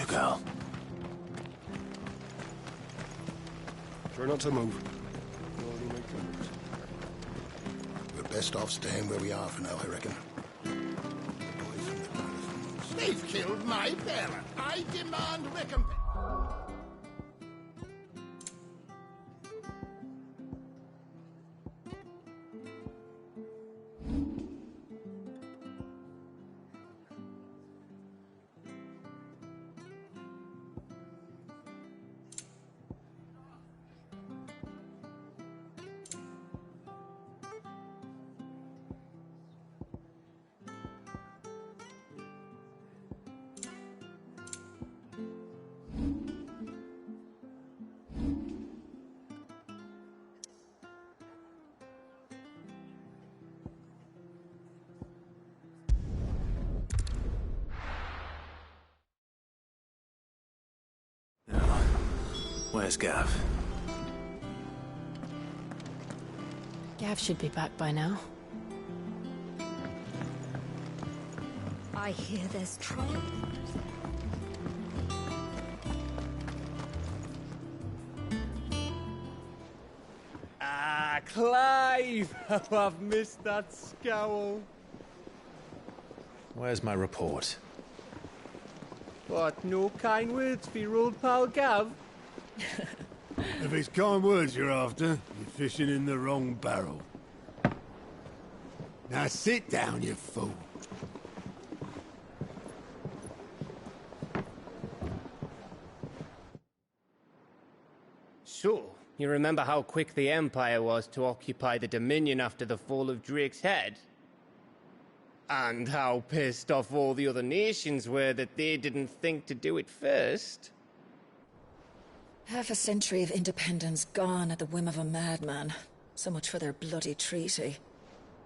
girl. Try not to move. We're best off staying where we are for now, I reckon. They've killed my bearer. I demand recompense. Where's Gav? Gav should be back by now. I hear there's trouble. Ah, Clive! How I've missed that scowl. Where's my report? What, no kind words for your old pal Gav? If it's kind words you're after, you're fishing in the wrong barrel. Now sit down, you fool. So, you remember how quick the Empire was to occupy the Dominion after the fall of Drake's head? And how pissed off all the other nations were that they didn't think to do it first? Half a century of independence gone at the whim of a madman. So much for their bloody treaty.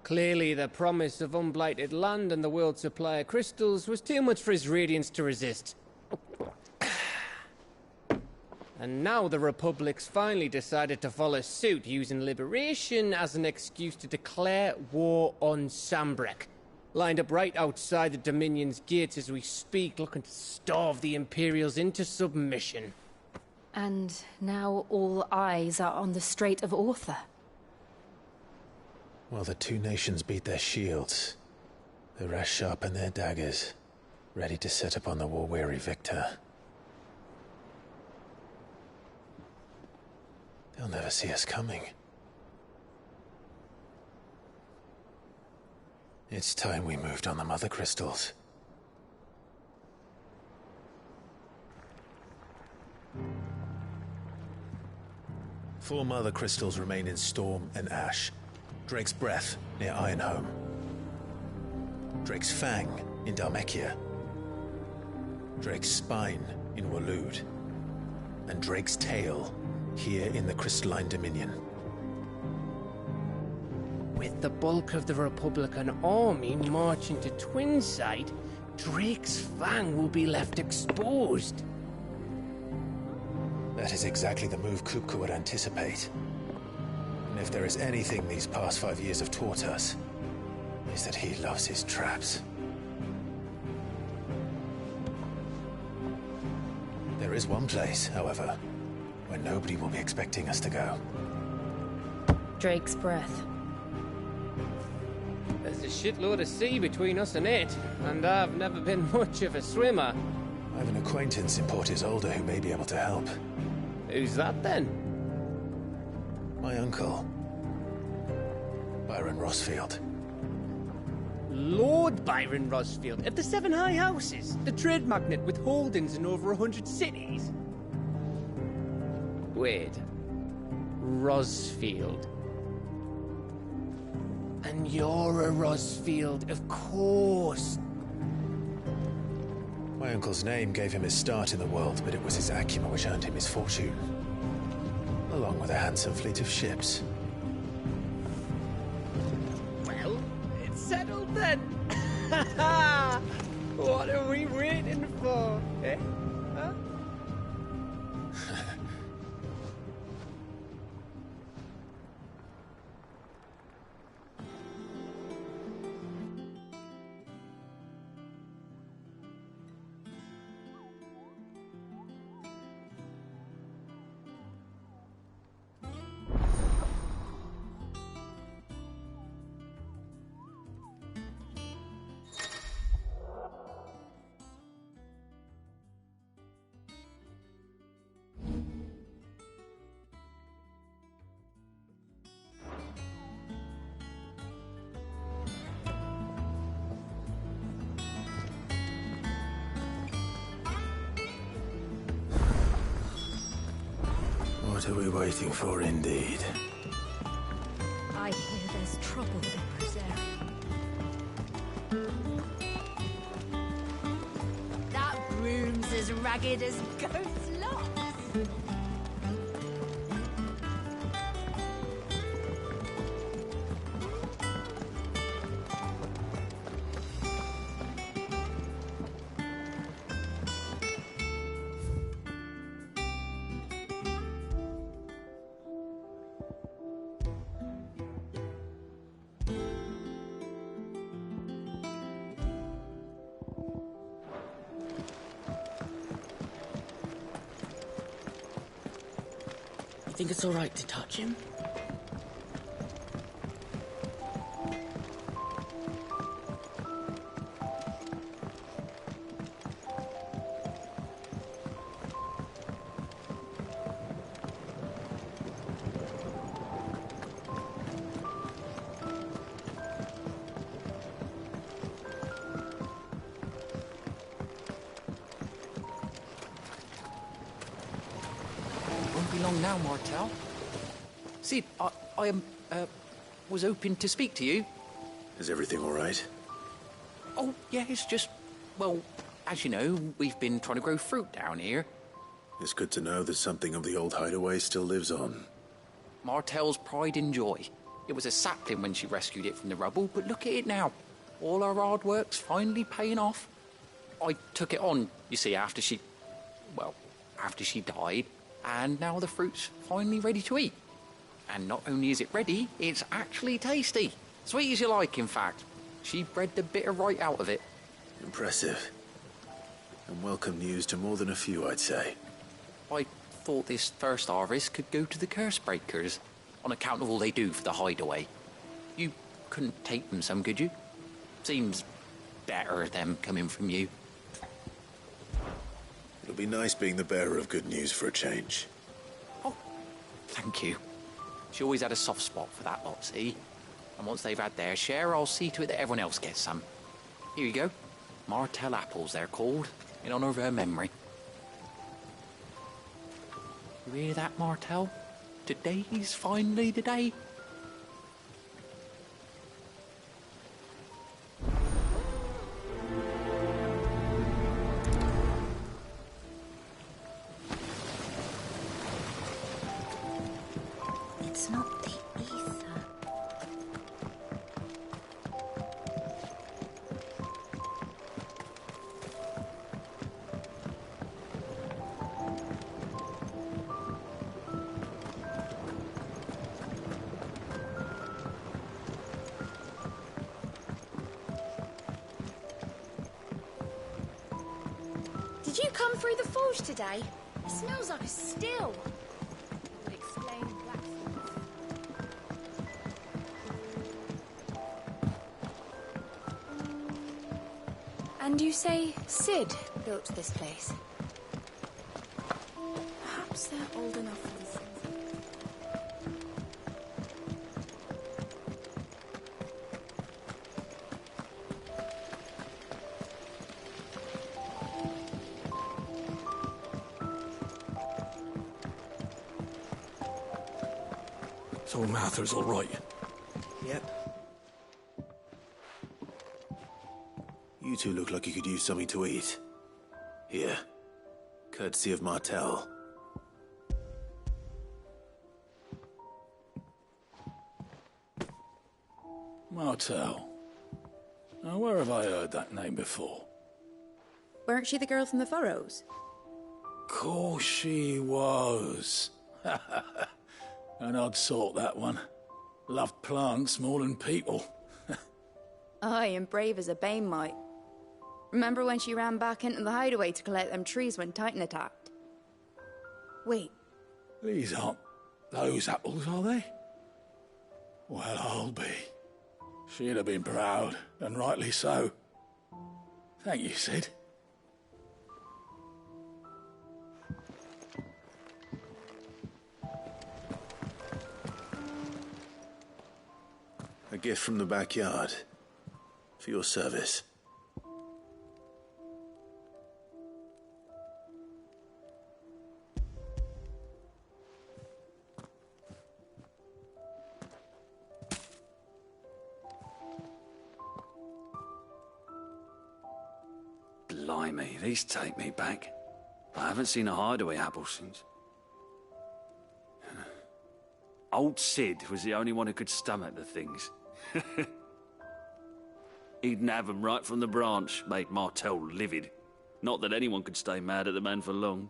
Clearly, the promise of unblighted land and the world's supply of crystals was too much for his radiance to resist. And now the Republic's finally decided to follow suit, using liberation as an excuse to declare war on Sanbreque. Lined up right outside the Dominion's gates as we speak, looking to starve the Imperials into submission. And now all eyes are on the Strait of Author. Well, the two nations beat their shields. The rest sharpen their daggers, ready to set upon the war-weary victor. They'll never see us coming. It's time we moved on the Mother Crystals. Four Mother Crystals remain in Storm and Ash. Drake's Breath, near Ironhome. Drake's Fang, in Dhalmekia. Drake's Spine, in Waloed. And Drake's Tail, here in the Crystalline Dominion. With the bulk of the Republican army marching to Twinside, Drake's Fang will be left exposed. That is exactly the move Kupka would anticipate. And if there is anything these past 5 years have taught us, is that he loves his traps. There is one place, however, where nobody will be expecting us to go. Drake's Breath. There's a shitload of sea between us and it, and I've never been much of a swimmer. I have an acquaintance in Port Isolde who may be able to help. Who's that then? My uncle, Byron Rosfield. Lord Byron Rosfield of the Seven High Houses, the trade magnate with holdings in over 100 cities. Wait, Rosfield. And you're a Rosfield, of course. My uncle's name gave him his start in the world, but it was his acumen which earned him his fortune. Along with a handsome fleet of ships. Well, it's settled then. What are we waiting for, eh? Huh? What are we waiting for, indeed? I hear there's trouble in Rosaria. That room's as ragged as goat's locks. You think it's all right to touch him? Won't be long now, Martel. Sid, I was hoping to speak to you. Is everything all right? Oh, yeah, it's just, well, as you know, we've been trying to grow fruit down here. It's good to know that something of the old hideaway still lives on. Martel's pride and joy. It was a sapling when she rescued it from the rubble, but look at it now. All our hard work's finally paying off. I took it on, you see, after she died, and now the fruit's finally ready to eat. And not only is it ready, it's actually tasty. Sweet as you like, in fact. She bred the bitter right out of it. Impressive. And welcome news to more than a few, I'd say. I thought this first harvest could go to the curse breakers, on account of all they do for the hideaway. You couldn't take them some, could you? Seems better them coming from you. It'll be nice being the bearer of good news for a change. Oh, thank you. She always had a soft spot for that lot, see? And once they've had their share, I'll see to it that everyone else gets some. Here you go. Martel apples, they're called, in honour of her memory. You hear that, Martel? Today's finally the day. It's not the ether. Did you come through the forge today? It smells like a still. Would explain blacksmith. And you say Sid built this place? Perhaps they're old enough for this. So Mather's all right. Yep. You two look like you could use something to eat. Here. Courtesy of Martel. Martel. Now, where have I heard that name before? Weren't she the girl from the Furrows? Course she was. An odd sort, that one. Loved plants more than people. Aye, and brave as a bane might. Remember when she ran back into the hideaway to collect them trees when Titan attacked? Wait. These aren't those apples, are they? Well, I'll be. She'd have been proud, and rightly so. Thank you, Sid. A gift from the backyard. For your service. Blimey, these take me back. I haven't seen a hideaway apple since. Old Sid was the only one who could stomach the things. He'd nab 'em right from the branch, made Martell livid. Not that anyone could stay mad at the man for long.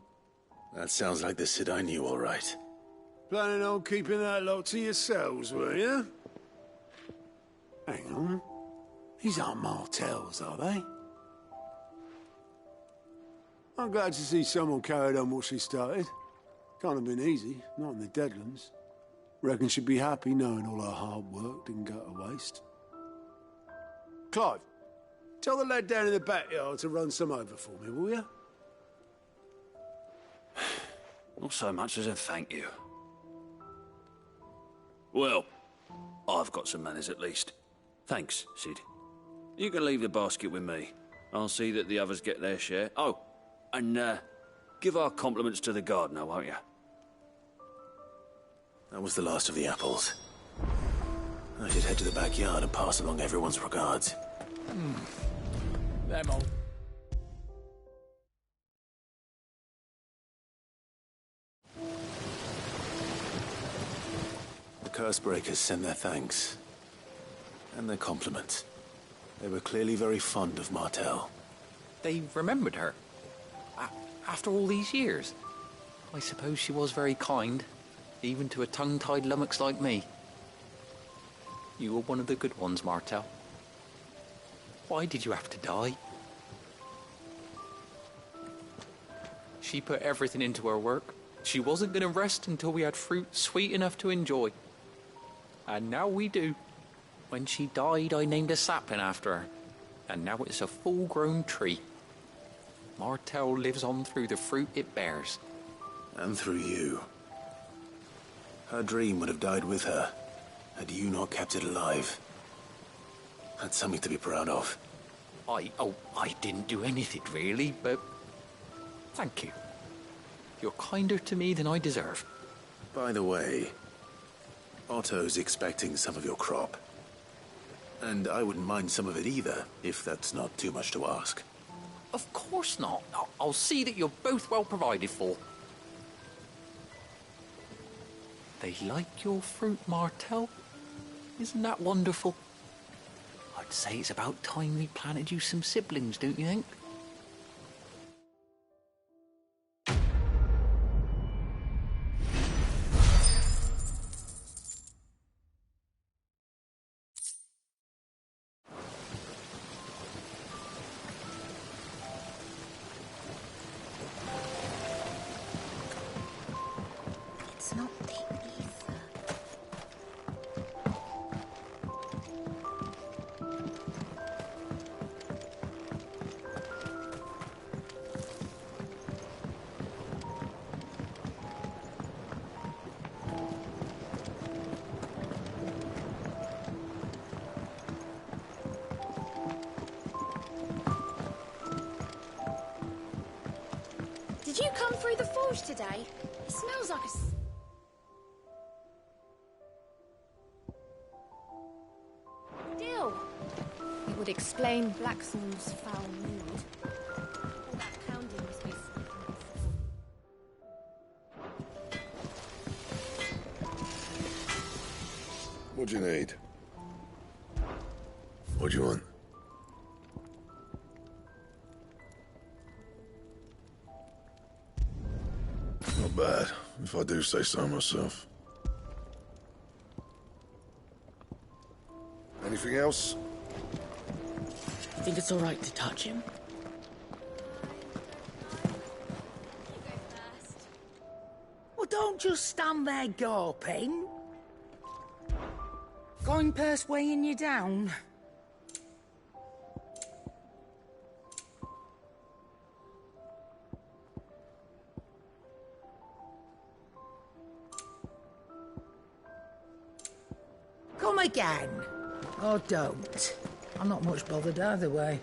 That sounds like the Sid I knew, all right. Planning on keeping that lot to yourselves, were you? Hang on. These aren't Martells, are they? I'm glad to see someone carried on what she started. Can't have been easy, not in the Deadlands. Reckon she'd be happy knowing all her hard work didn't go to waste. Clive, tell the lad down in the backyard to run some over for me, will you? Not so much as a thank you. Well, I've got some manners at least. Thanks, Sid. You can leave the basket with me. I'll see that the others get their share. Oh, and give our compliments to the gardener, won't you? That was the last of the apples. I should head to the backyard and pass along everyone's regards. Them old... The Cursebreakers send their thanks. And their compliments. They were clearly very fond of Martell. They remembered her. After all these years. I suppose she was very kind, even to a tongue-tied lummox like me. You were one of the good ones, Martell. Why did you have to die? She put everything into her work. She wasn't going to rest until we had fruit sweet enough to enjoy. And now we do. When she died, I named a sapling after her. And now it's a full-grown tree. Martell lives on through the fruit it bears. And through you. Her dream would have died with her, had you not kept it alive. That's something to be proud of. I didn't do anything really, but thank you. You're kinder to me than I deserve. By the way, Otto's expecting some of your crop. And I wouldn't mind some of it either, if that's not too much to ask. Of course not. I'll see that you're both well provided for. They like your fruit, Martell. Isn't that wonderful? I'd say it's about time we planted you some siblings, don't you think? It's not the ether. Did you come through the forge today? It smells like a... Dill! It would explain Blackthorn's foul mood. All that pounding must be sleeping. What do you need? What do you want? Not bad, if I do say so myself. Anything else? Think it's all right to touch him? Well, don't just stand there gawping. Going purse weighing you down. Come again. Or don't. I'm not much bothered either way.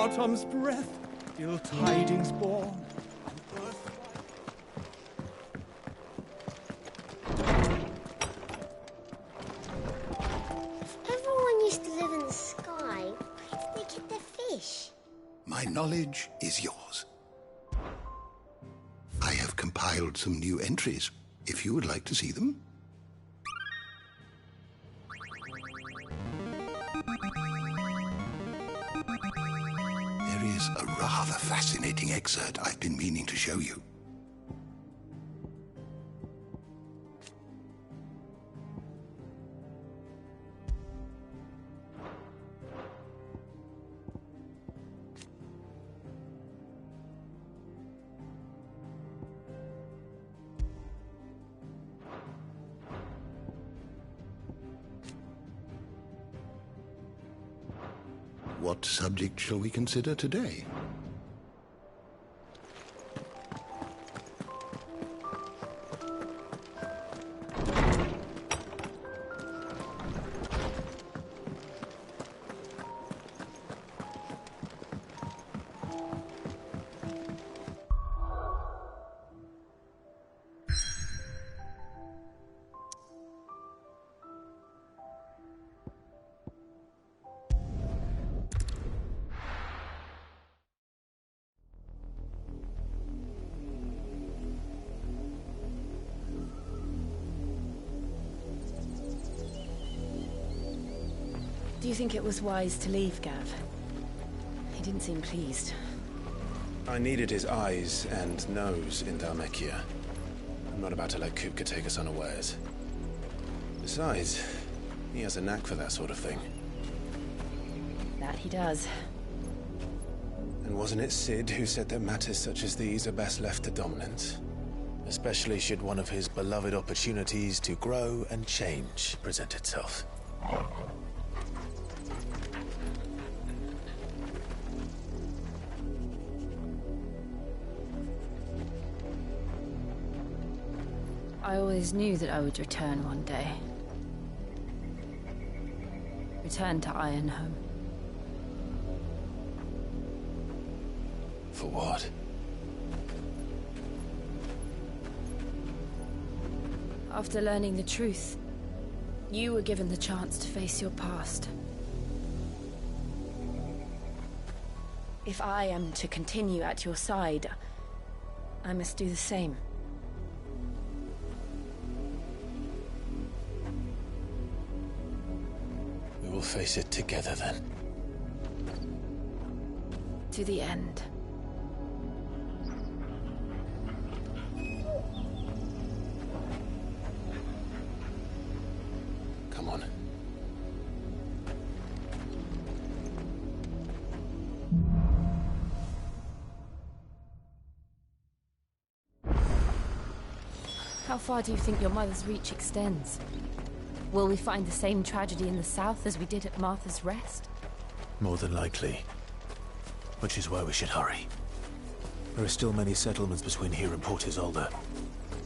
autumn's breath, ill tidings born. Everyone used to live in the sky. Where did they get their fish? My knowledge is yours. I have compiled some new entries, if you would like to see them. There is a rather fascinating excerpt I've been meaning to show you. What subject shall we consider today? Do you think it was wise to leave, Gav? He didn't seem pleased. I needed his eyes and nose in Dhalmekia. I'm not about to let Kupka take us unawares. Besides, he has a knack for that sort of thing. That he does. And wasn't it Cid who said that matters such as these are best left to dominance? Especially should one of his beloved opportunities to grow and change present itself. I always knew that I would return one day. Return to Ironhome. For what? After learning the truth, you were given the chance to face your past. If I am to continue at your side, I must do the same. We will face it together then. To the end. Come on. How far do you think your mother's reach extends? Will we find the same tragedy in the south as we did at Martha's Rest? More than likely. Which is why we should hurry. There are still many settlements between here and Port Isolde.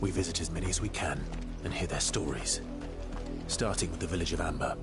We visit as many as we can and hear their stories. Starting with the village of Amber.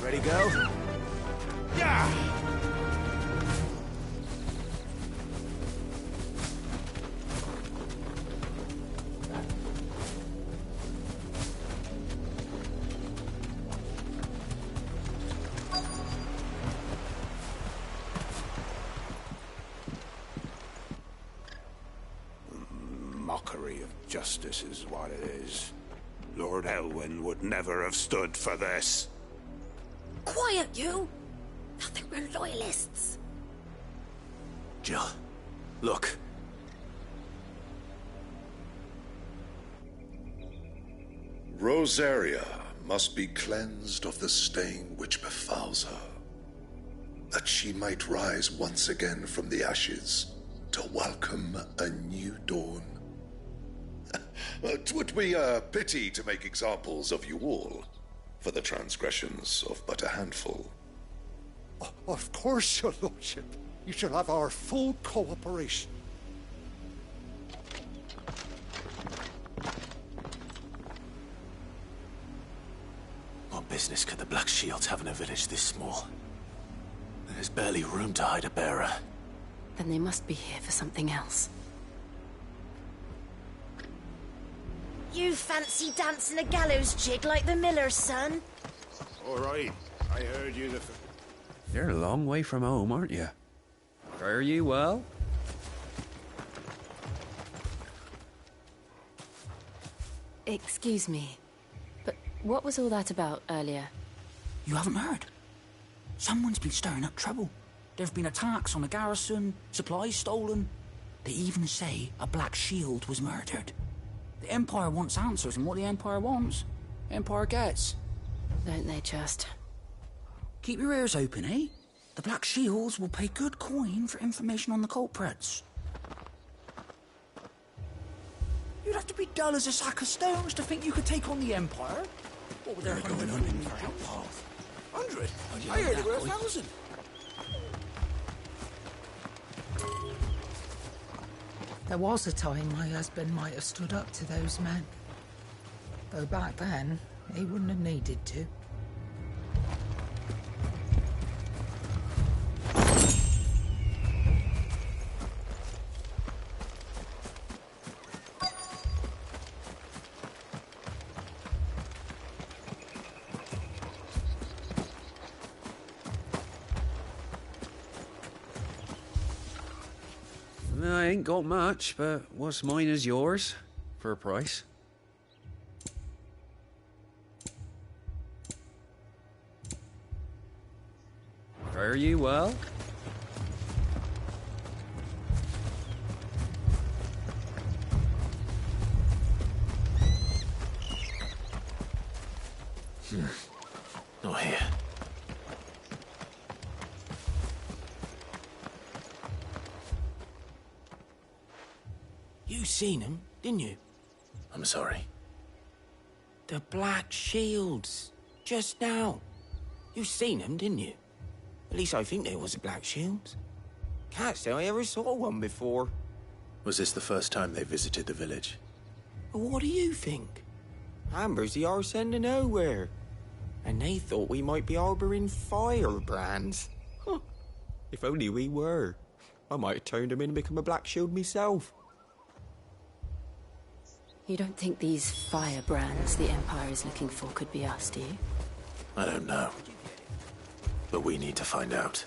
Ready, go? Yeah! Justice is what it is. Lord Elwyn would never have stood for this. Quiet, you! Nothing, we're loyalists. Jill, look. Rosaria must be cleansed of the stain which befouls her, that she might rise once again from the ashes to welcome a new dawn. 'Twould be a pity to make examples of you all, for the transgressions of but a handful. Of course, your lordship. You shall have our full cooperation. What business could the Black Shields have in a village this small? There's barely room to hide a bearer. Then they must be here for something else. You fancy dancing a gallows jig like the miller's son? All right, I heard you the... You're a long way from home, aren't you? Fare you well? Excuse me, but what was all that about earlier? You haven't heard? Someone's been stirring up trouble. There've been attacks on the garrison, supplies stolen. They even say a Black Shield was murdered. The Empire wants answers, and what the Empire wants, Empire gets. Don't they just? Keep your ears open, eh? The Black Shields will pay good coin for information on the culprits. You'd have to be dull as a sack of stones to think you could take on the Empire. What were their 100 million for outpath? 100? I heard they were 1,000. There was a time my husband might have stood up to those men. Though back then, he wouldn't have needed to. I ain't got much, but what's mine is yours, for a price. Fare you well? Not here. You seen him, didn't you? I'm sorry. The Black Shields. Just now. You seen them, didn't you? At least I think there was a Black Shields. Can't say I ever saw one before. Was this the first time they visited the village? What do you think? Amber's the arse end of nowhere. And they thought we might be harbouring firebrands. Huh. If only we were. I might have turned them in and become a Black Shield myself. You don't think these firebrands the Empire is looking for could be us, do you? I don't know. But we need to find out.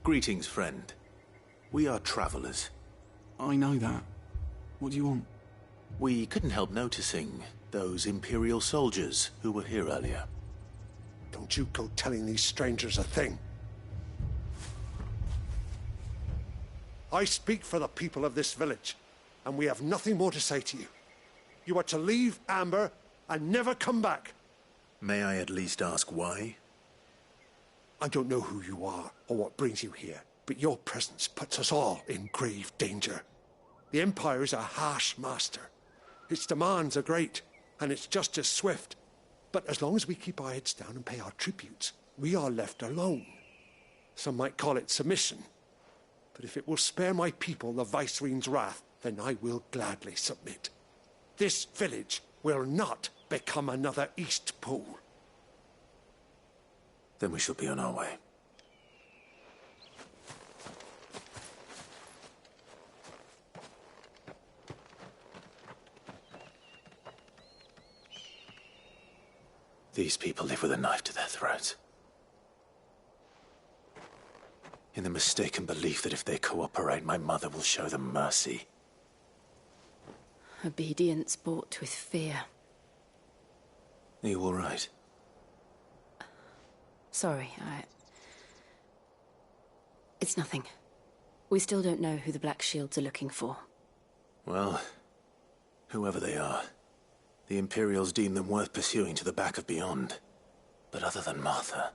Greetings, friend. We are travelers. I know that. What do you want? We couldn't help noticing those Imperial soldiers who were here earlier. Don't you go telling these strangers a thing. I speak for the people of this village, and we have nothing more to say to you. You are to leave Amber and never come back. May I at least ask why? I don't know who you are or what brings you here, but your presence puts us all in grave danger. The Empire is a harsh master. Its demands are great, and its justice swift. But as long as we keep our heads down and pay our tributes, we are left alone. Some might call it submission. But if it will spare my people the Viceroy's wrath, then I will gladly submit. This village will not become another Eastpool. Then we shall be on our way. These people live with a knife to their throats. In the mistaken belief that if they cooperate, my mother will show them mercy. Obedience bought with fear. Are you all right? Sorry, It's nothing. We still don't know who the Black Shields are looking for. Well, whoever they are, the Imperials deem them worth pursuing to the back of beyond. But other than Martha,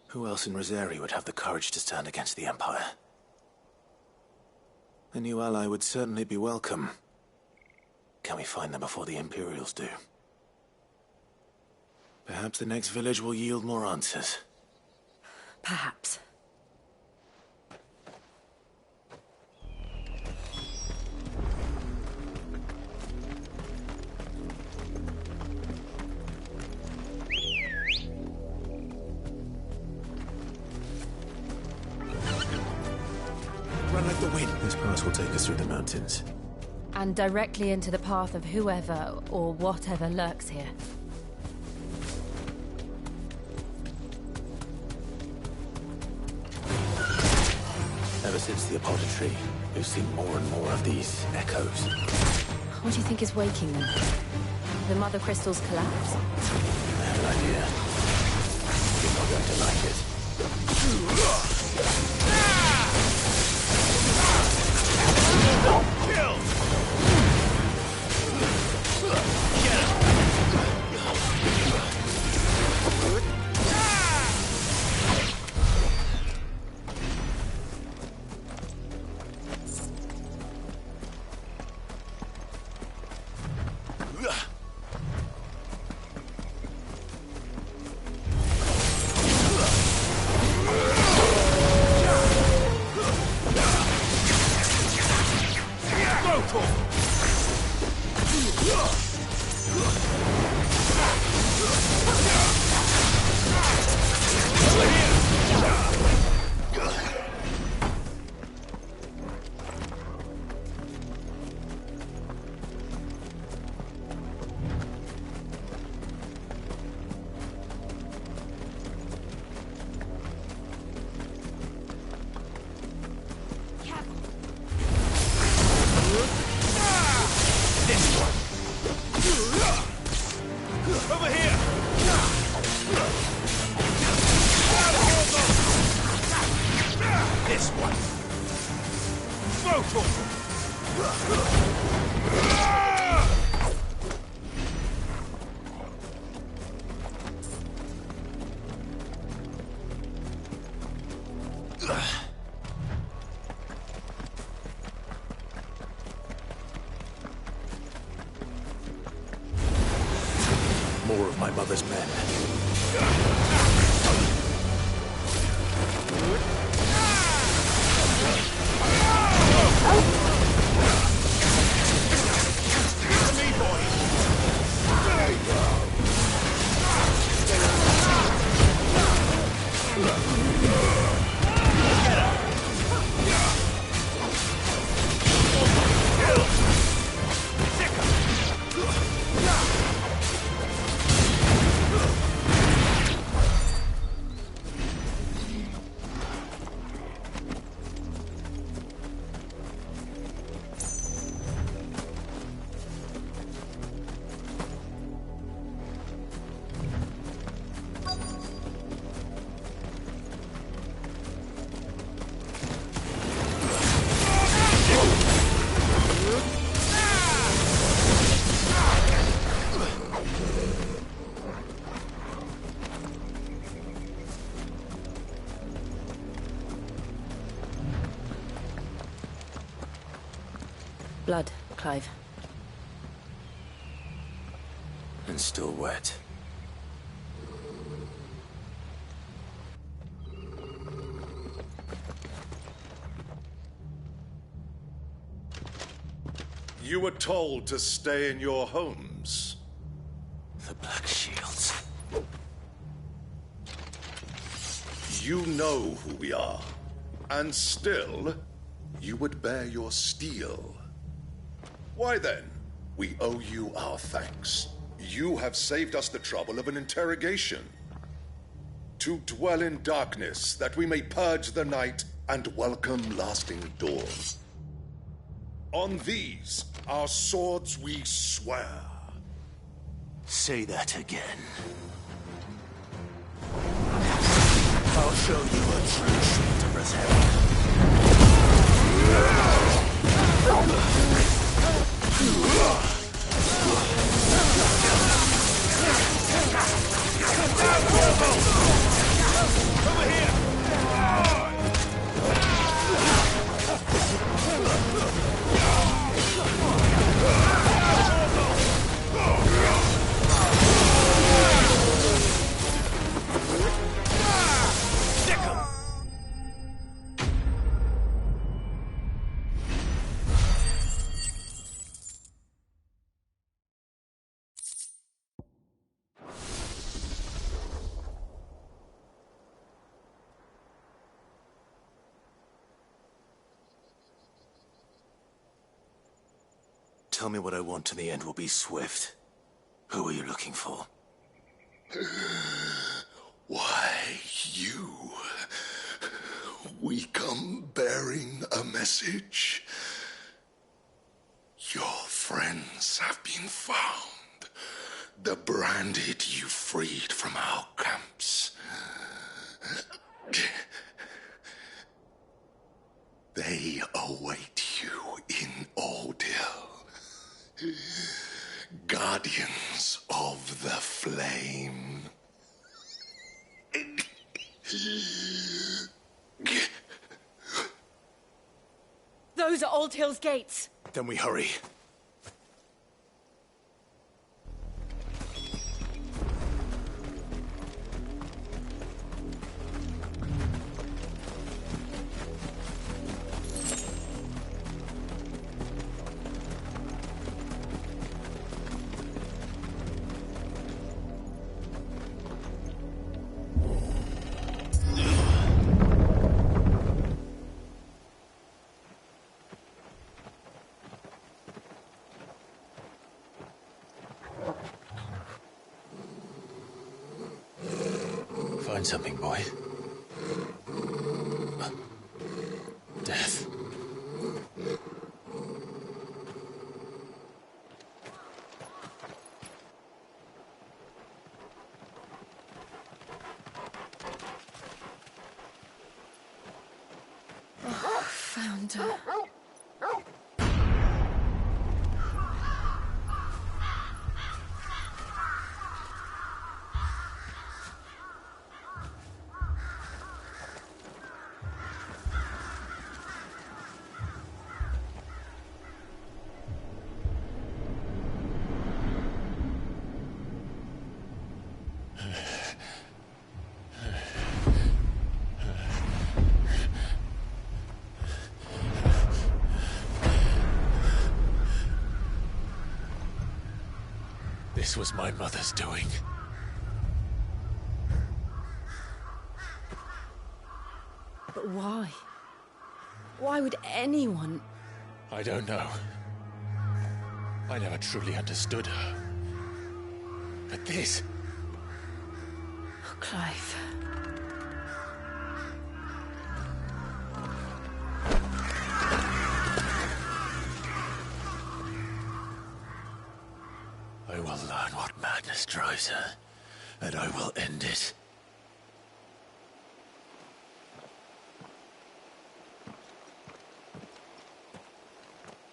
who else in Rosari would have the courage to stand against the Empire? A new ally would certainly be welcome. Can we find them before the Imperials do? Perhaps the next village will yield more answers. Perhaps. Run like the wind. This pass will take us through the mountains. And directly into the path of whoever or whatever lurks here. Ever since the Apoditry, we've seen more and more of these echoes. What do you think is waking them? The Mother Crystal's collapse? I have an idea. You're not going to like it. Kill! More of my mother's men. Blood, Clive. And still wet. You were told to stay in your homes. The Black Shields. You know who we are. And still, you would bear your steel. Why then, we owe you our thanks. You have saved us the trouble of an interrogation. To dwell in darkness, that we may purge the night and welcome lasting dawn. On these, our swords we swear. Say that again. I'll show you a true traitor's hell. Over here! Tell me what I want and the end will be swift. Who are you looking for? Why, you. We come bearing a message. Your friends have been found. The branded you freed from our camps. They await you in Oldhill. Guardians of the Flame. Those are Old Hill's gates. Then we hurry. Find something, boy. Death. Oh, found her. This was my mother's doing. But why? Why would anyone? I don't know. I never truly understood her. But this... Oh, Clive. I will learn what madness drives her, and I will end it.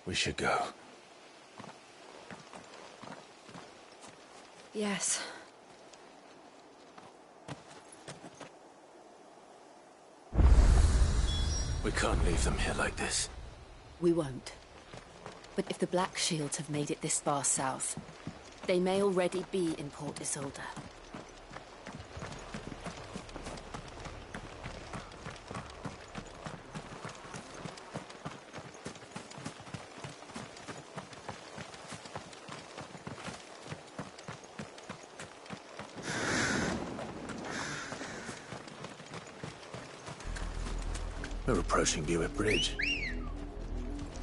We should go. Yes. We can't leave them here like this. We won't. But if the Black Shields have made it this far south, they may already be in Port Isolde. We're approaching Buick Bridge.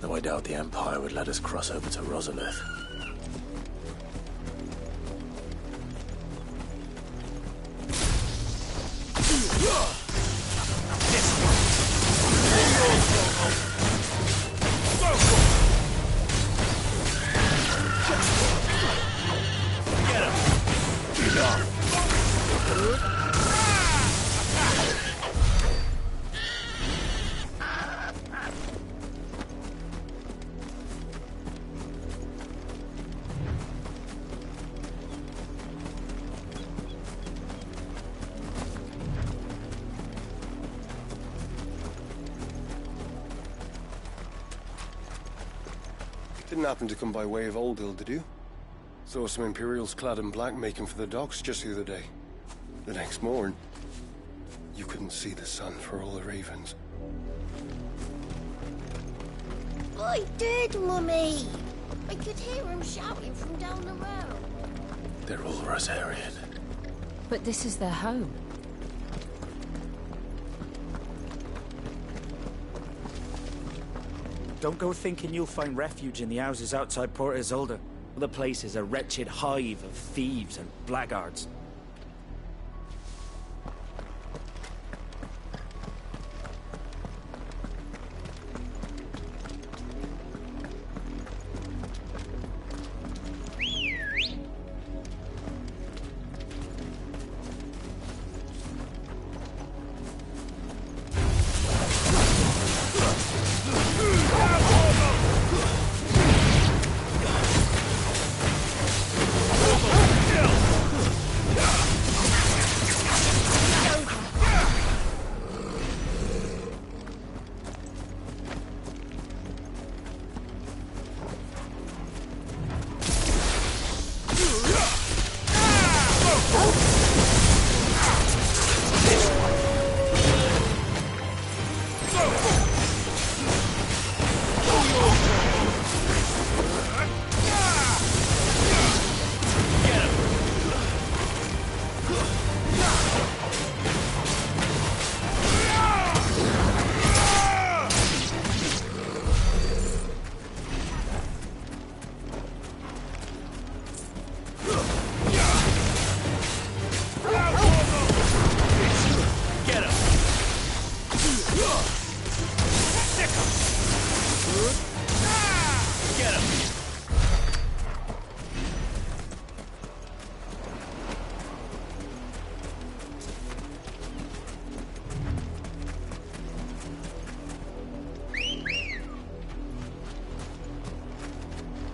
Though I doubt the Empire would let us cross over to Rosalith. Didn't happen to come by way of Oldhill, did you? Saw some Imperials clad in black making for the docks just the other day. The next morn, you couldn't see the sun for all the ravens. I did, Mummy. I could hear him shouting from down the road. They're all Rosarian. But this is their home. Don't go thinking you'll find refuge in the houses outside Port Isolde. The place is a wretched hive of thieves and blackguards.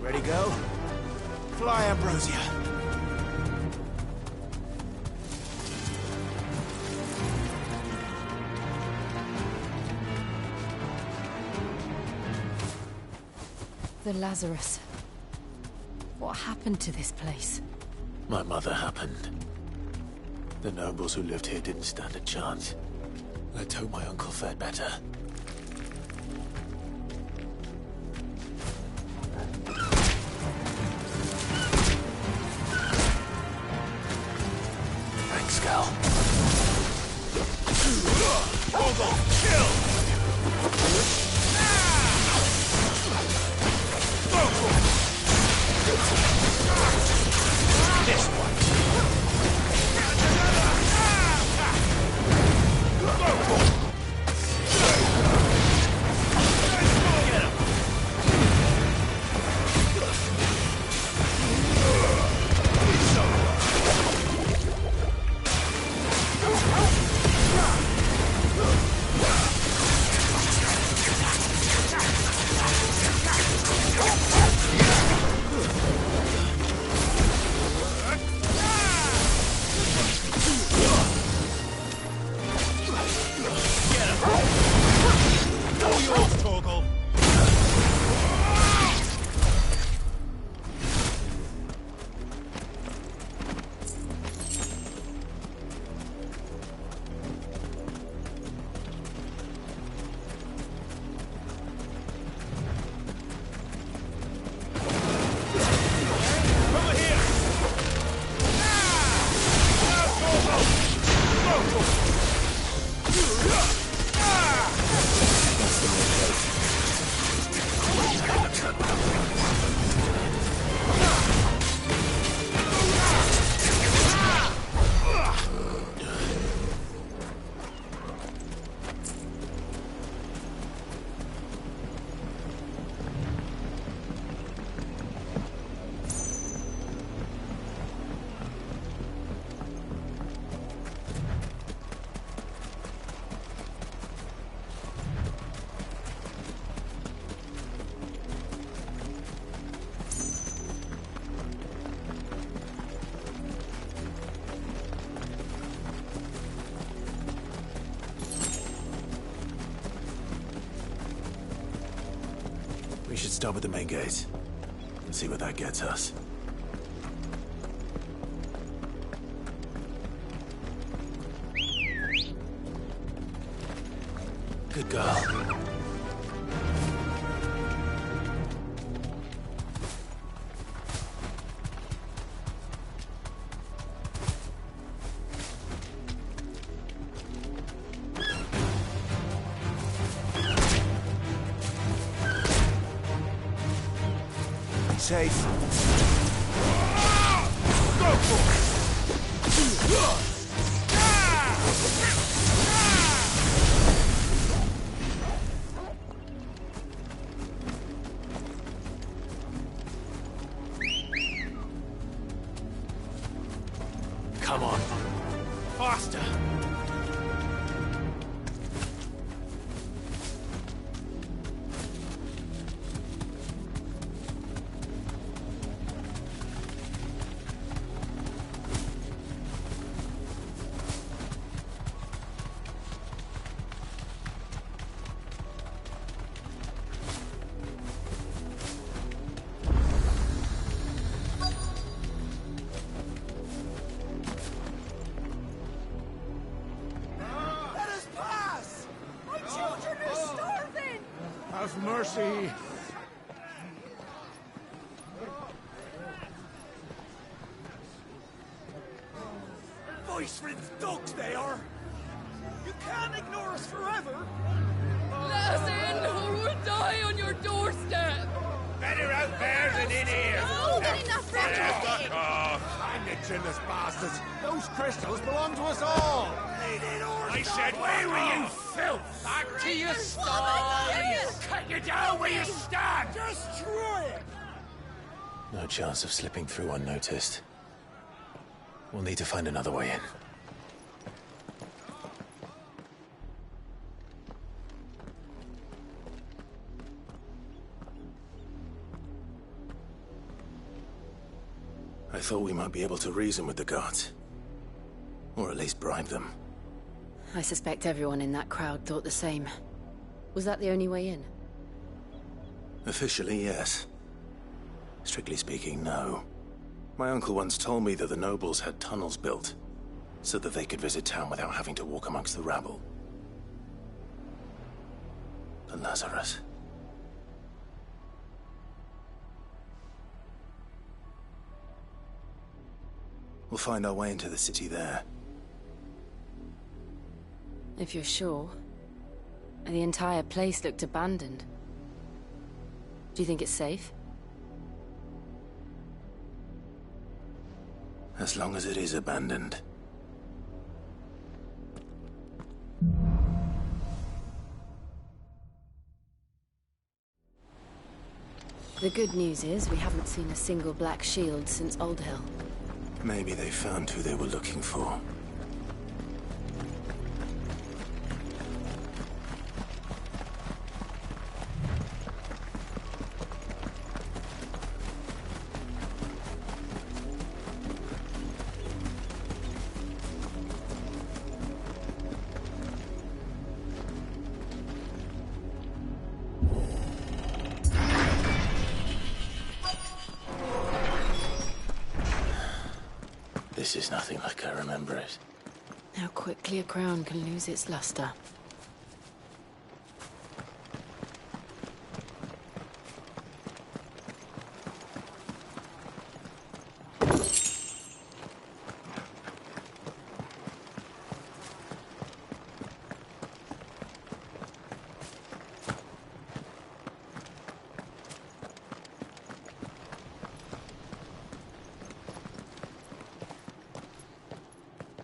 Ready, go? Fly, Ambrosia. The Lazarus. What happened to this place? My mother happened. The nobles who lived here didn't stand a chance. Let's hope my uncle fared better. Thanks, Cal. Kill! This one. We should start with the main gate. Let's see where that gets us. Good girl. Safe. Go for it! Come on. Faster. Have mercy. Voice-riddled dogs they are. You can't ignore us forever. Let us in, or we'll die on your doorstep. Better out there than in here. Oh, get enough Fuck off. I'm the chinnless bastards. Those crystals belong to us all. I said, where were you, filth? Back to your sties. Cut you down where you stand. Destroy it. No chance of slipping through unnoticed. We'll need to find another way in. I thought we might be able to reason with the guards. Or at least bribe them. I suspect everyone in that crowd thought the same. Was that the only way in? Officially, yes. Strictly speaking, no. My uncle once told me that the nobles had tunnels built, so that they could visit town without having to walk amongst the rabble. The Lazarus. We'll find our way into the city there. If you're sure. The entire place looked abandoned. Do you think it's safe? As long as it is abandoned. The good news is we haven't seen a single black shield since Old Hill. Maybe they found who they were looking for. This is nothing like I remember it. How quickly a crown can lose its luster.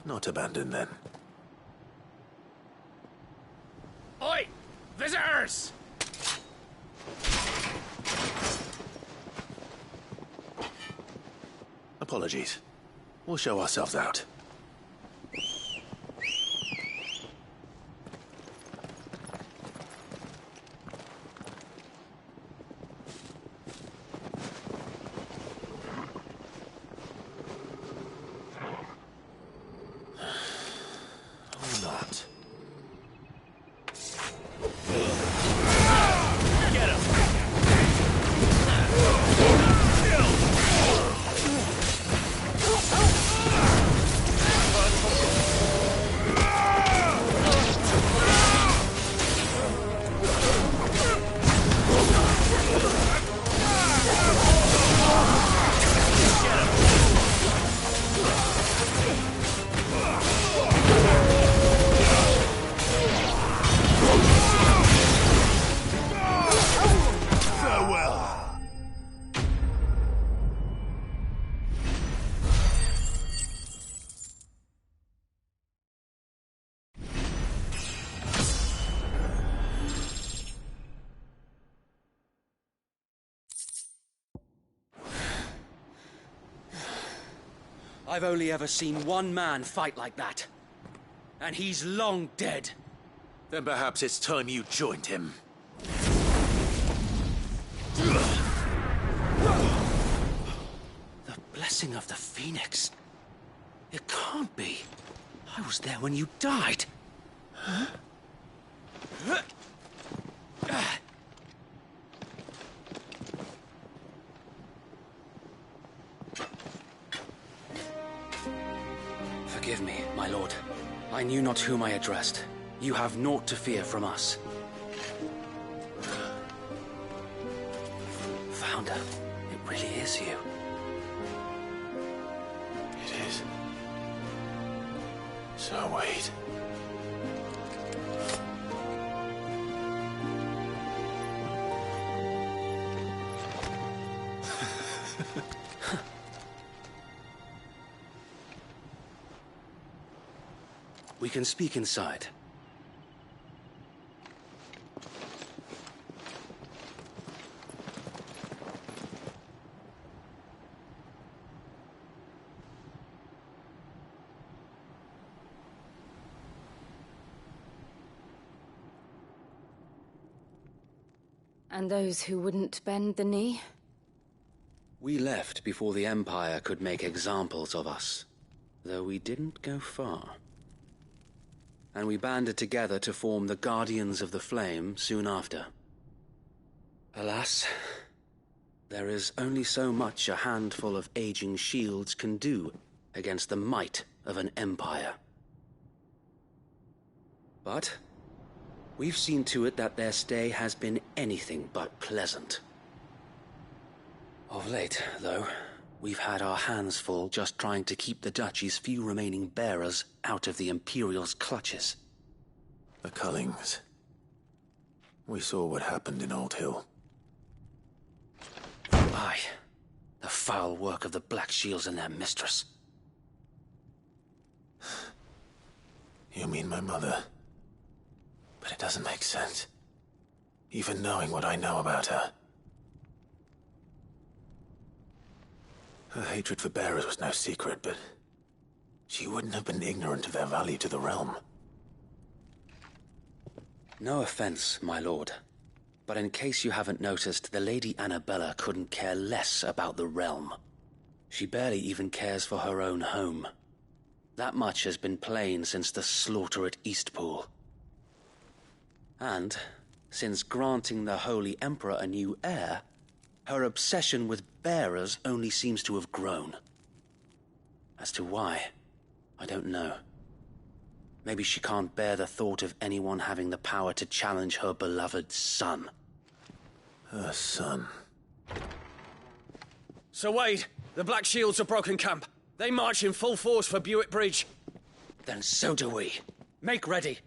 Not abandoned, then. Oi! Visitors! Apologies. We'll show ourselves out. I've only ever seen one man fight like that. And he's long dead. Then perhaps it's time you joined him. The blessing of the Phoenix. It can't be. I was there when you died. Huh? Forgive me, my lord. I knew not whom I addressed. You have naught to fear from us. Founder, it really is you. It is. So, Wade. We can speak inside. And those who wouldn't bend the knee? We left before the Empire could make examples of us, though we didn't go far. And we banded together to form the Guardians of the Flame soon after. Alas, there is only so much a handful of aging shields can do against the might of an empire. But we've seen to it that their stay has been anything but pleasant. Of late, though, we've had our hands full just trying to keep the Duchy's few remaining bearers out of the Imperial's clutches. The Cullings. We saw what happened in Old Hill. Aye. The foul work of the Black Shields and their mistress. You mean my mother? But it doesn't make sense. Even knowing what I know about her. Her hatred for bearers was no secret, but she wouldn't have been ignorant of their value to the realm. No offense, my lord, but in case you haven't noticed, the Lady Annabella couldn't care less about the realm. She barely even cares for her own home. That much has been plain since the slaughter at Eastpool. And, since granting the Holy Emperor a new heir, her obsession with bearers only seems to have grown. As to why, I don't know. Maybe she can't bear the thought of anyone having the power to challenge her beloved son. Her son. Sir Wade, the Black Shields have broken camp. They march in full force for Buick Bridge. Then so do we. Make ready.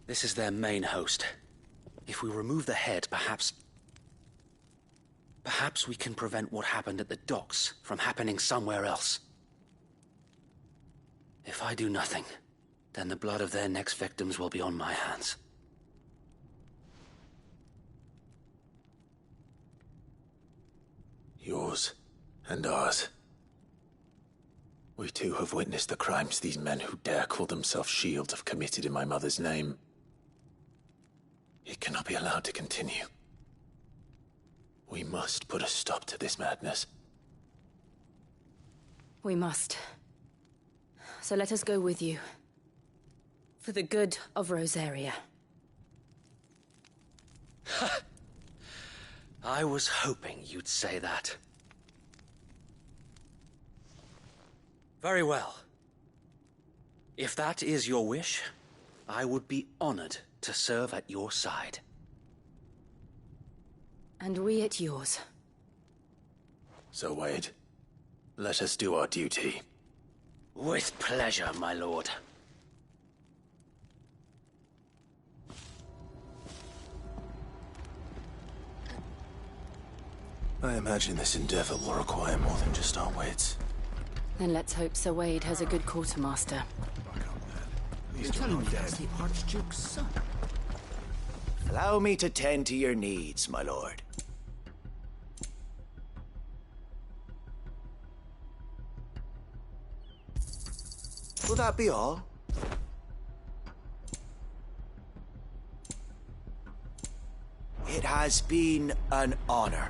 This is their main host. If we remove the head, perhaps we can prevent what happened at the docks from happening somewhere else. If I do nothing, then the blood of their next victims will be on my hands. Yours and ours. We too have witnessed the crimes these men who dare call themselves Shields have committed in my mother's name. It cannot be allowed to continue. We must put a stop to this madness. We must. So let us go with you. For the good of Rosaria. I was hoping you'd say that. Very well. If that is your wish, I would be honored to serve at your side. And we at yours. So, Wade, let us do our duty. With pleasure, my lord. I imagine this endeavor will require more than just our wits. Then let's hope Sir Wade has a good quartermaster. You're telling me that's the Archduke's son? Allow me to tend to your needs, my lord. Will that be all? It has been an honor.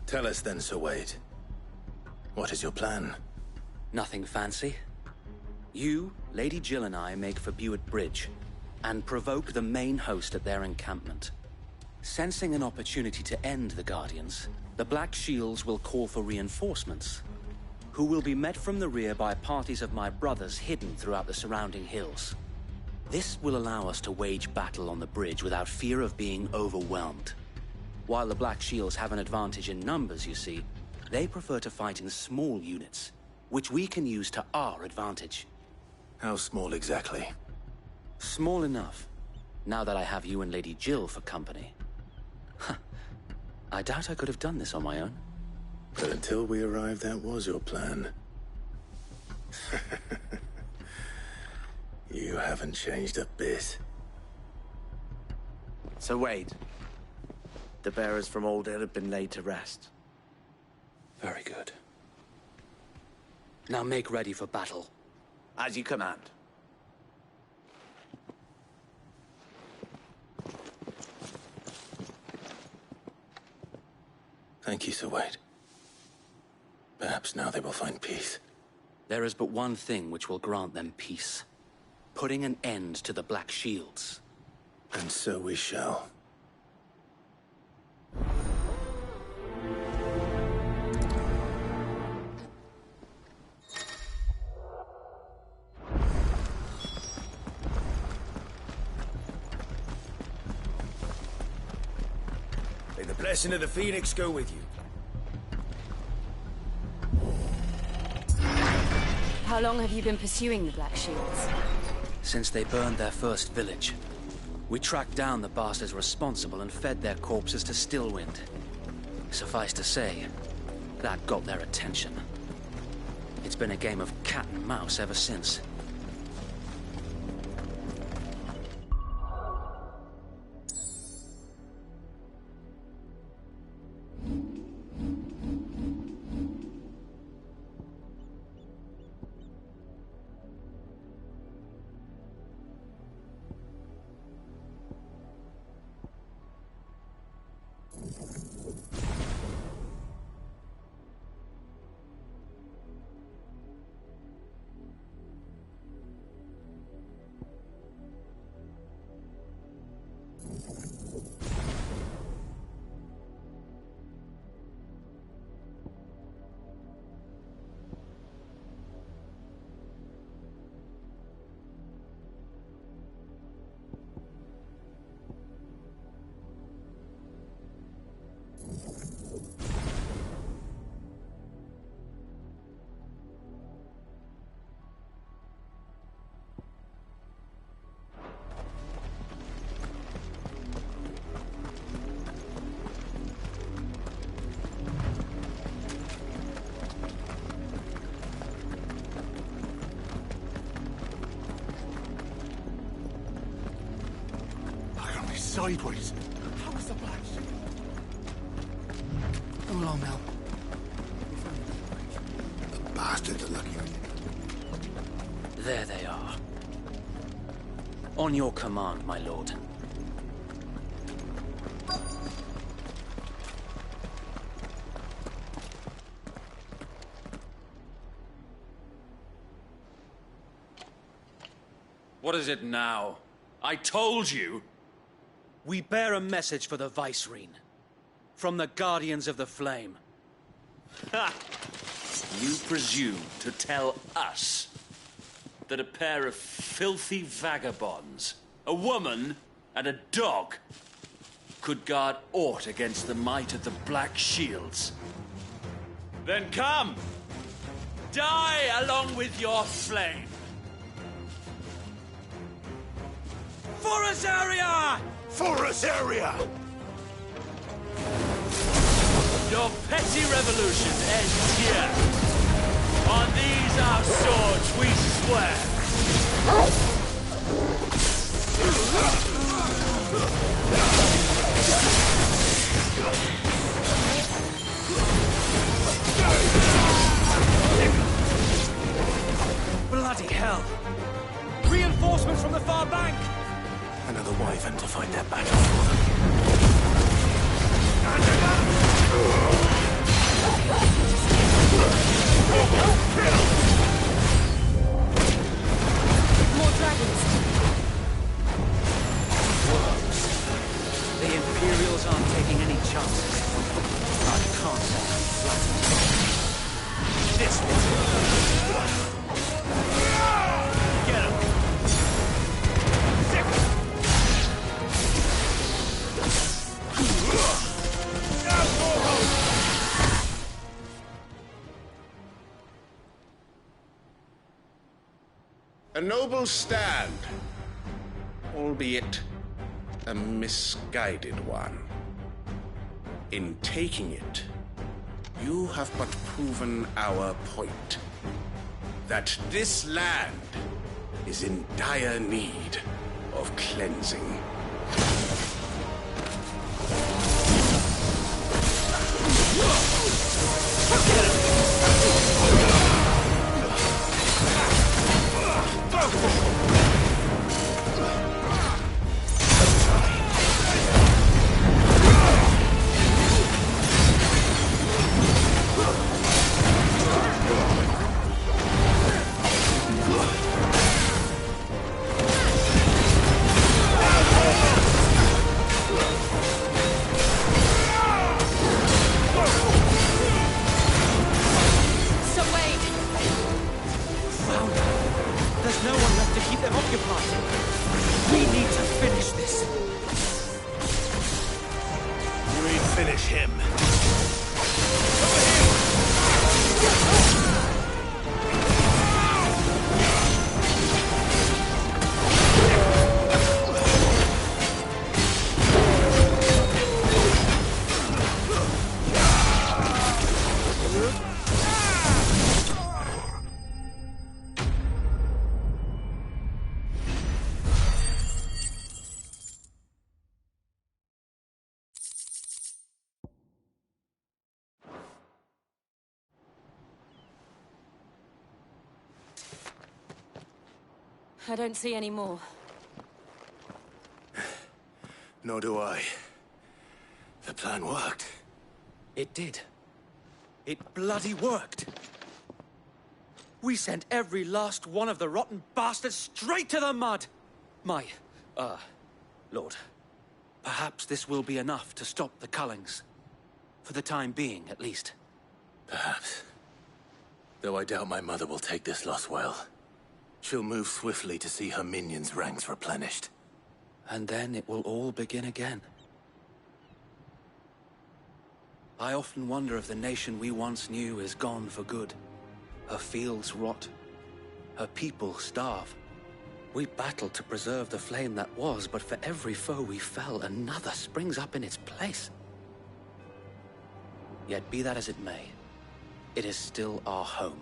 Tell us then, Sir Wade. What is your plan? Nothing fancy. You, Lady Jill and I make for Buett Bridge, and provoke the main host at their encampment. Sensing an opportunity to end the Guardians, the Black Shields will call for reinforcements, who will be met from the rear by parties of my brothers hidden throughout the surrounding hills. This will allow us to wage battle on the bridge without fear of being overwhelmed. While the Black Shields have an advantage in numbers, you see, they prefer to fight in small units, which we can use to our advantage. How small exactly? Small enough, now that I have you and Lady Jill for company. I doubt I could have done this on my own. But until we arrived, that was your plan. You haven't changed a bit. Sir Wade, the bearers from Old Hill have been laid to rest. Very good. Now make ready for battle. As you command. Thank you, Sir Wade. Perhaps now they will find peace. There is but one thing which will grant them peace. Putting an end to the Black Shields. And so we shall. May the blessing of the Phoenix go with you. How long have you been pursuing the Black Shields? Since they burned their first village. We tracked down the bastards responsible and fed their corpses to Stillwind. Suffice to say, that got their attention. It's been a game of cat and mouse ever since. Sideways. How is the Black Shield? Come along now. The bastards are lucky. There they are. On your command, my lord. What is it now? I told you! We bear a message for the Vicereine. From the Guardians of the Flame. Ha! You presume to tell us that a pair of filthy vagabonds, a woman and a dog, could guard aught against the might of the Black Shields? Then come! die along with your flame. For Azaria! For Azaria! Your petty revolution ends here. On these our swords we swear. Bloody hell! Reinforcements from the far bank! Another wyvern to fight that battle for them. More dragons. The Imperials aren't taking any chances. I can't say I'm flattered. This one. Get him. A noble stand, albeit a misguided one. In taking it, you have but proven our point. That this land is in dire need of cleansing. I don't see any more. Nor do I. The plan worked. It did. It bloody worked. We sent every last one of the rotten bastards straight to the mud! Lord, perhaps this will be enough to stop the Cullings. For the time being, at least. Perhaps. Though I doubt my mother will take this loss well. She'll move swiftly to see her minions' ranks replenished. And then it will all begin again. I often wonder if the nation we once knew is gone for good. Her fields rot. Her people starve. We battled to preserve the flame that was, but for every foe we fell, another springs up in its place. Yet be that as it may, it is still our home,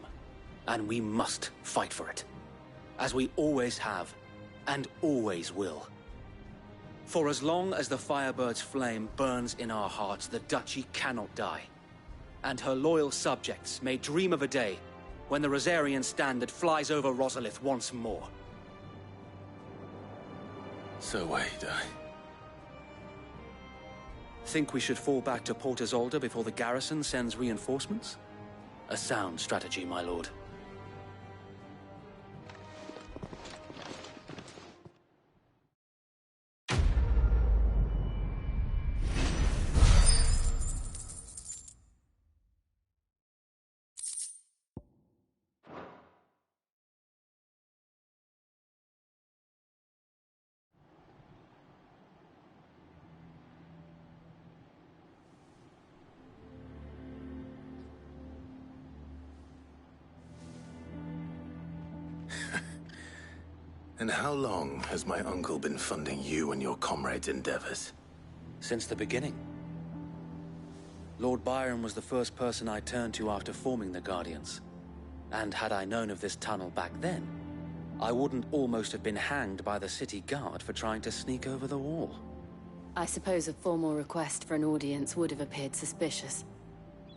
and we must fight for it. As we always have, and always will. For as long as the Firebird's flame burns in our hearts, the Duchy cannot die. And her loyal subjects may dream of a day when the Rosarian standard flies over Rosalith once more. So wait, Think we should fall back to Port Isolde before the garrison sends reinforcements? A sound strategy, my lord. And how long has my uncle been funding you and your comrades' endeavors? Since the beginning. Lord Byron was the first person I turned to after forming the Guardians. And had I known of this tunnel back then, I wouldn't almost have been hanged by the city guard for trying to sneak over the wall. I suppose a formal request for an audience would have appeared suspicious.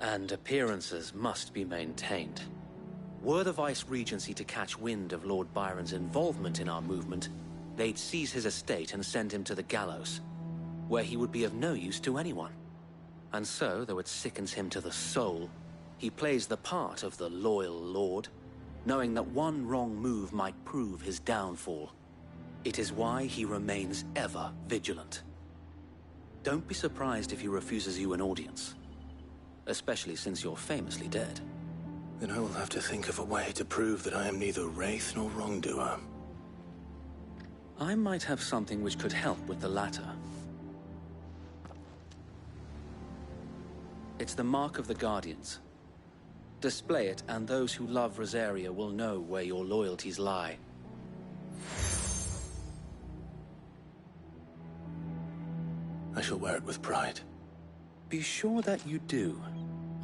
And appearances must be maintained. Were the Vice-Regency to catch wind of Lord Byron's involvement in our movement, they'd seize his estate and send him to the gallows, where he would be of no use to anyone. And so, though it sickens him to the soul, he plays the part of the loyal lord, knowing that one wrong move might prove his downfall. It is why he remains ever vigilant. Don't be surprised if he refuses you an audience, especially since you're famously dead. Then I will have to think of a way to prove that I am neither wraith nor wrongdoer. I might have something which could help with the latter. It's the Mark of the Guardians. Display it, and those who love Rosaria will know where your loyalties lie. I shall wear it with pride. Be sure that you do.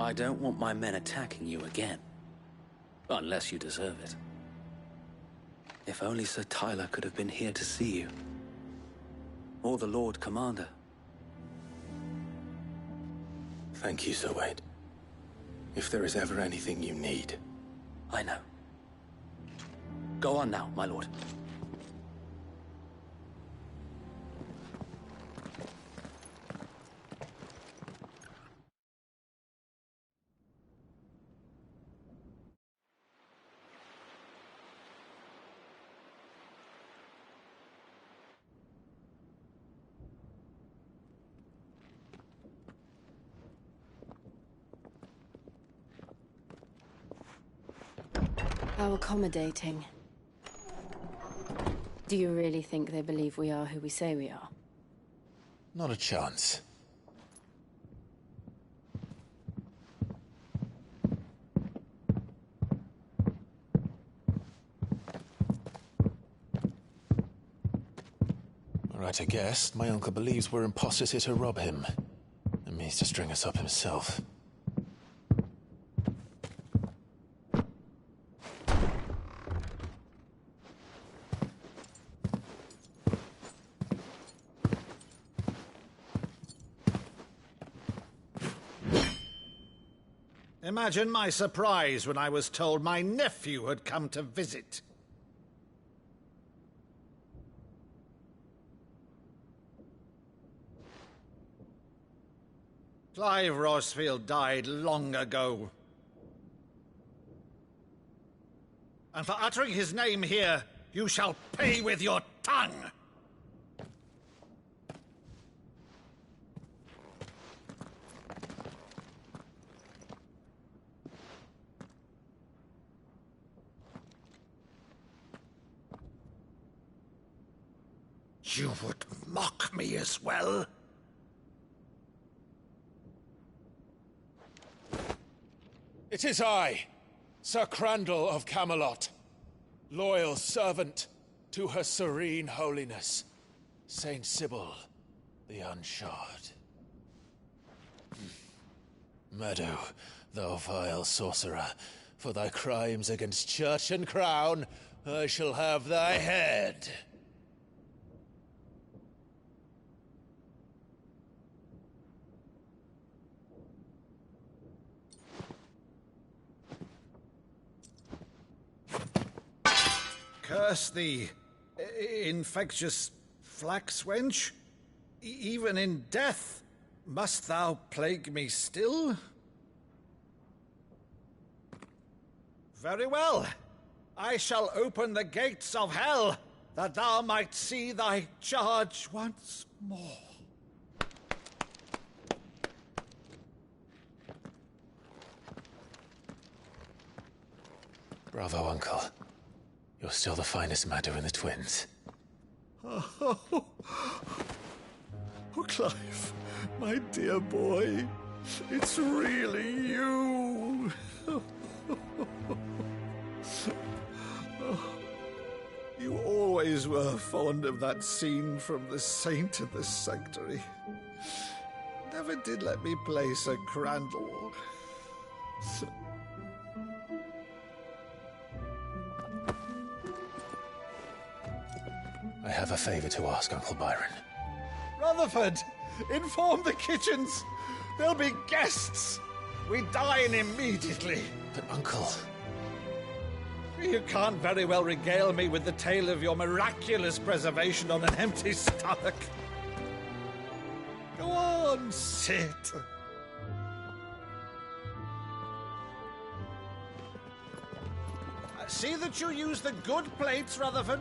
I don't want my men attacking you again. Unless you deserve it. If only Sir Tyler could have been here to see you. Or the Lord Commander. Thank you, Sir Wade. If there is ever anything you need... I know. Go on now, my lord. How accommodating. Do you really think they believe we are who we say we are? Not a chance. Right, I guess. My uncle believes we're imposters here to rob him. And means to string us up himself. Imagine my surprise when I was told my nephew had come to visit. Clive Rosfield died long ago. And for uttering his name here, you shall pay with your tongue! You would mock me as well? It is I, Sir Crandall of Camelot, loyal servant to Her Serene Holiness, Saint Sybil the Unshod. Meadow, thou vile sorcerer, for thy crimes against church and crown, I shall have thy head. Curse thee, infectious flax wench. Even in death, must thou plague me still? Very well. I shall open the gates of hell, that thou might see thy charge once more. Bravo, Uncle. You're still the finest Meadow in the twins. Oh, Clive, my dear boy, it's really you. You always always were fond of that scene from The Saint of the Sanctuary. Never did let me play Sir Crandall. I have a favor to ask, Uncle Byron. Rutherford, inform the kitchens. There'll be guests. We dine immediately. But, Uncle... You can't very well regale me with the tale of your miraculous preservation on an empty stomach. Go on, sit. See that you use the good plates, Rutherford.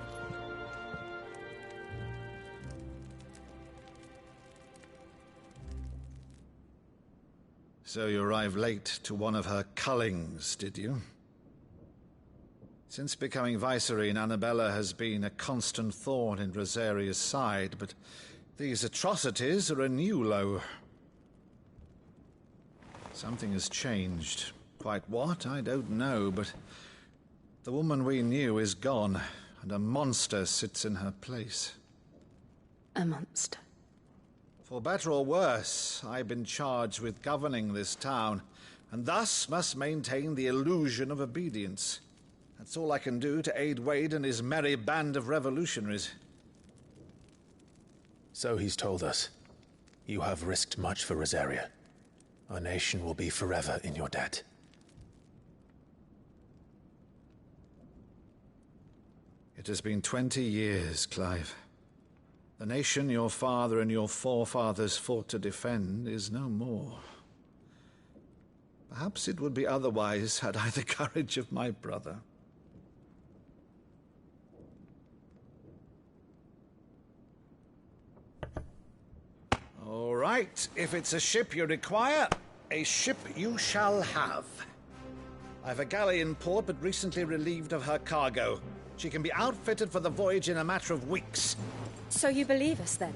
So you arrived late to one of her cullings, did you? Since becoming Vicereine, Annabella has been a constant thorn in Rosaria's side, but these atrocities are a new low. Something has changed. Quite what, I don't know, but the woman we knew is gone, and a monster sits in her place. A monster? For better or worse, I've been charged with governing this town, and thus must maintain the illusion of obedience. That's all I can do to aid Wade and his merry band of revolutionaries. So he's told us. You have risked much for Rosaria. Our nation will be forever in your debt. It has been 20 years, Clive. The nation your father and your forefathers fought to defend is no more. Perhaps it would be otherwise had I the courage of my brother. All right, if it's a ship you require, a ship you shall have. I've a galley in port, but recently relieved of her cargo. She can be outfitted for the voyage in a matter of weeks. So you believe us, then?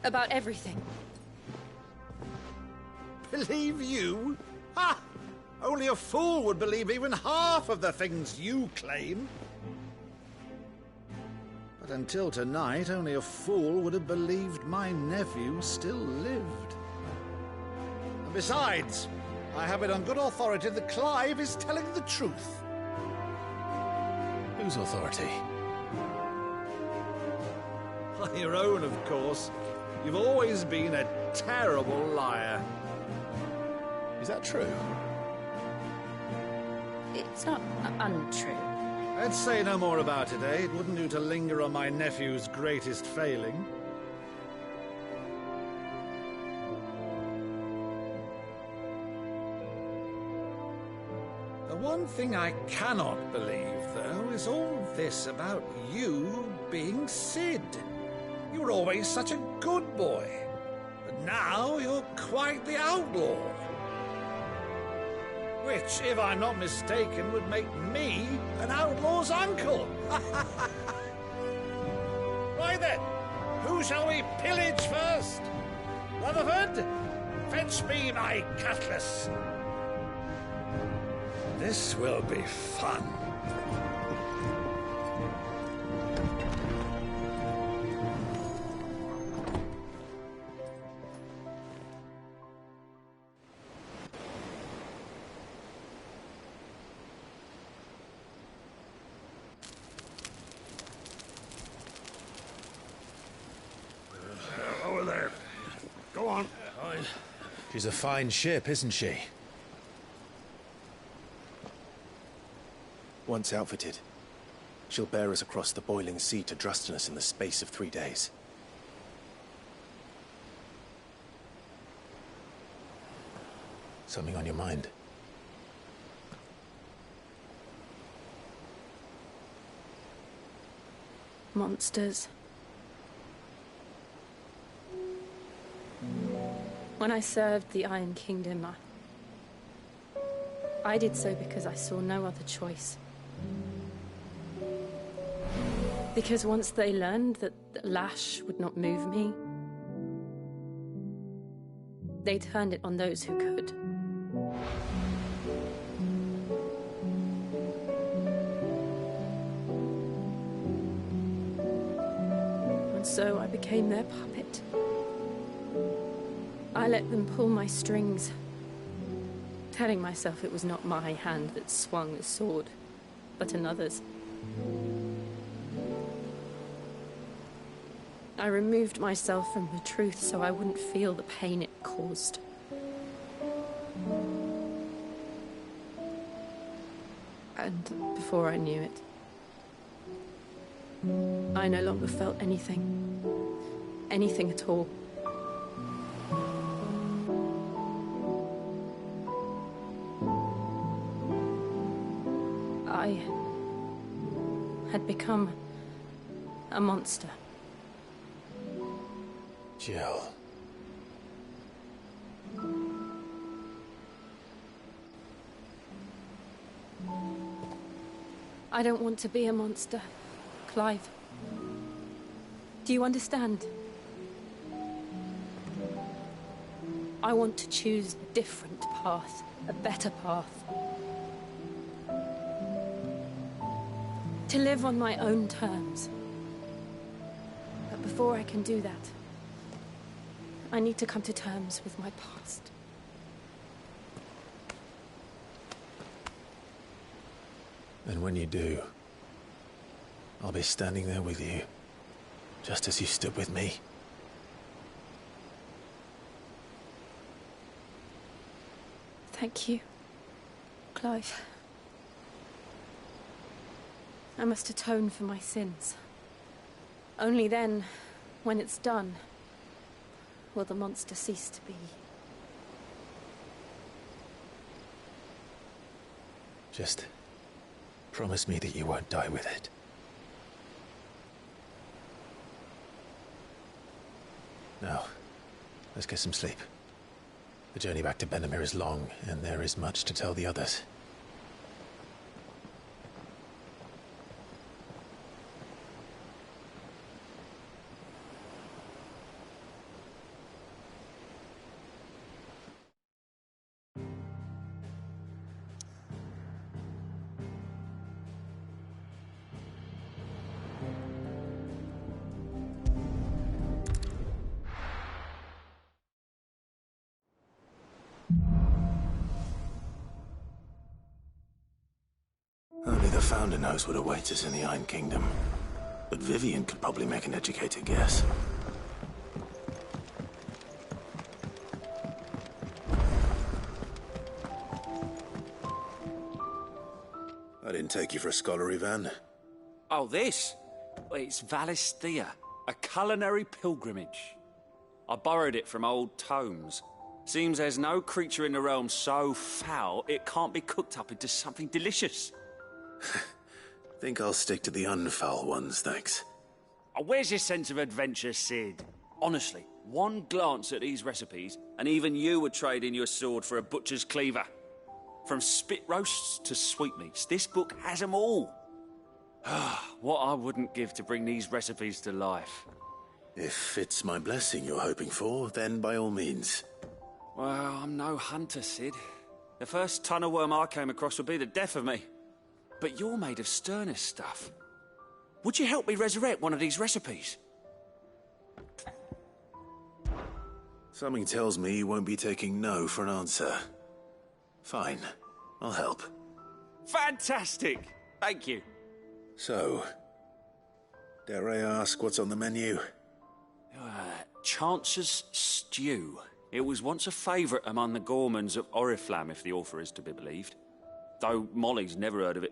About everything? Believe you? Ha! Only a fool would believe even half of the things you claim. But until tonight, only a fool would have believed my nephew still lived. And besides, I have it on good authority that Clive is telling the truth. Whose authority? Your own, of course. You've always been a terrible liar. Is that true? It's not untrue. Let's say no more about it, eh? It wouldn't do to linger on my nephew's greatest failing. The one thing I cannot believe, though, is all this about you being Cid. You were always such a good boy, but now you're quite the outlaw. Which, if I'm not mistaken, would make me an outlaw's uncle. Right then, who shall we pillage first? Rutherford, fetch me my cutlass. This will be fun. Over there. Go on. She's a fine ship, isn't she? Once outfitted, she'll bear us across the boiling sea to Drustinus in the space of 3 days. Something on your mind? Monsters. When I served the Iron Kingdom, I did so because I saw no other choice. Because once they learned that Lash would not move me, they turned it on those who could. And so I became their puppet. I let them pull my strings, telling myself it was not my hand that swung the sword, but another's. I removed myself from the truth so I wouldn't feel the pain it caused. And before I knew it, I no longer felt anything. Anything at all. I had become a monster. Jill. I don't want to be a monster, Clive. Do you understand? I want to choose a different path, a better path. To live on my own terms. But before I can do that, I need to come to terms with my past. And when you do, I'll be standing there with you, just as you stood with me. Thank you, Clive. I must atone for my sins. Only then, when it's done, will the monster cease to be. Just promise me that you won't die with it. Now, let's get some sleep. The journey back to Benamir is long, and there is much to tell the others. Only the Founder knows what awaits us in the Iron Kingdom. But Vivian could probably make an educated guess. I didn't take you for a scholar, Ivan. Oh, this? Well, it's Valisthea, a culinary pilgrimage. I borrowed it from old tomes. Seems there's no creature in the realm so foul it can't be cooked up into something delicious. Think I'll stick to the unfoul ones, thanks. Oh, where's your sense of adventure, Sid? Honestly, one glance at these recipes, and even you would trade in your sword for a butcher's cleaver. From spit roasts to sweetmeats, this book has them all. What I wouldn't give to bring these recipes to life. If it's my blessing you're hoping for, then by all means. Well, I'm no hunter, Sid. The first tunnel worm I came across would be the death of me. But you're made of sterner stuff. Would you help me resurrect one of these recipes? Something tells me you won't be taking no for an answer. Fine, I'll help. Fantastic! Thank you. So, dare I ask what's on the menu? Chance's Stew. It was once a favourite among the gourmands of Oriflamme, if the author is to be believed. Though Molly's never heard of it.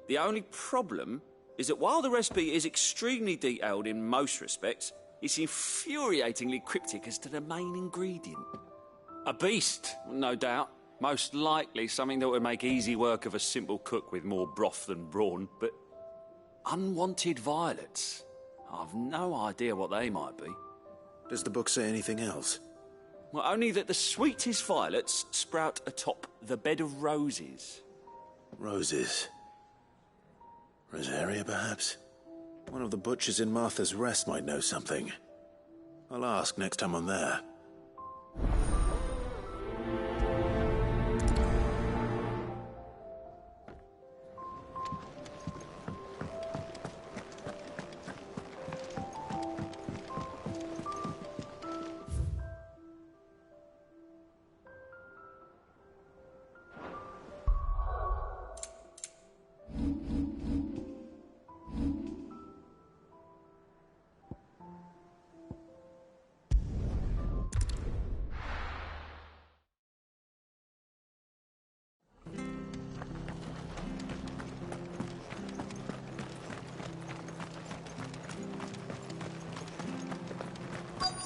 The only problem is that while the recipe is extremely detailed in most respects, it's infuriatingly cryptic as to the main ingredient. A beast, no doubt. Most likely something that would make easy work of a simple cook with more broth than brawn, but unwanted violets. I've no idea what they might be. Does the book say anything else? Well, only that the sweetest violets sprout atop the bed of roses. Roses. Rosaria, perhaps? One of the butchers in Martha's Rest might know something. I'll ask next time I'm there.